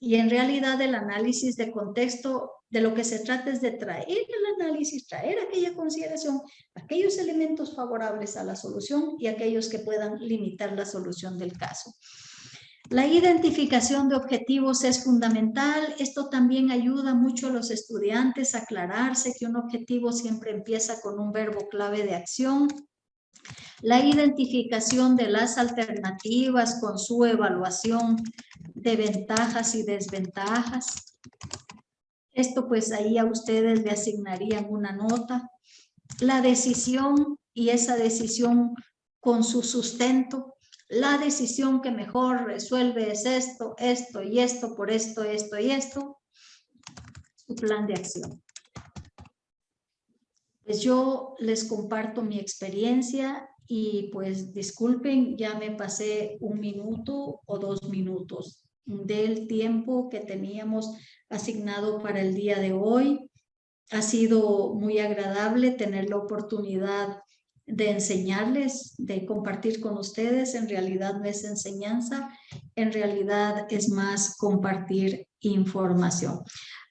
y en realidad el análisis de contexto de lo que se trata es de traer el análisis, traer aquella consideración, aquellos elementos favorables a la solución y aquellos que puedan limitar la solución del caso. La identificación de objetivos es fundamental. Esto también ayuda mucho a los estudiantes a aclararse que un objetivo siempre empieza con un verbo clave de acción. La identificación de las alternativas con su evaluación de ventajas y desventajas. Esto pues ahí a ustedes le asignarían una nota. La decisión y esa decisión con su sustento. La decisión que mejor resuelve es esto, esto y esto, por esto, esto y esto. Su plan de acción. Pues yo les comparto mi experiencia y pues disculpen, ya me pasé 1 minuto o 2 minutos del tiempo que teníamos asignado para el día de hoy. Ha sido muy agradable tener la oportunidad de enseñarles, de compartir con ustedes. En realidad no es enseñanza, en realidad es más compartir información.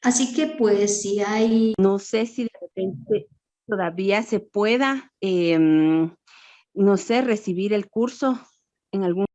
Así que pues si hay... No sé si de repente todavía se pueda, no sé, recibir el curso en algún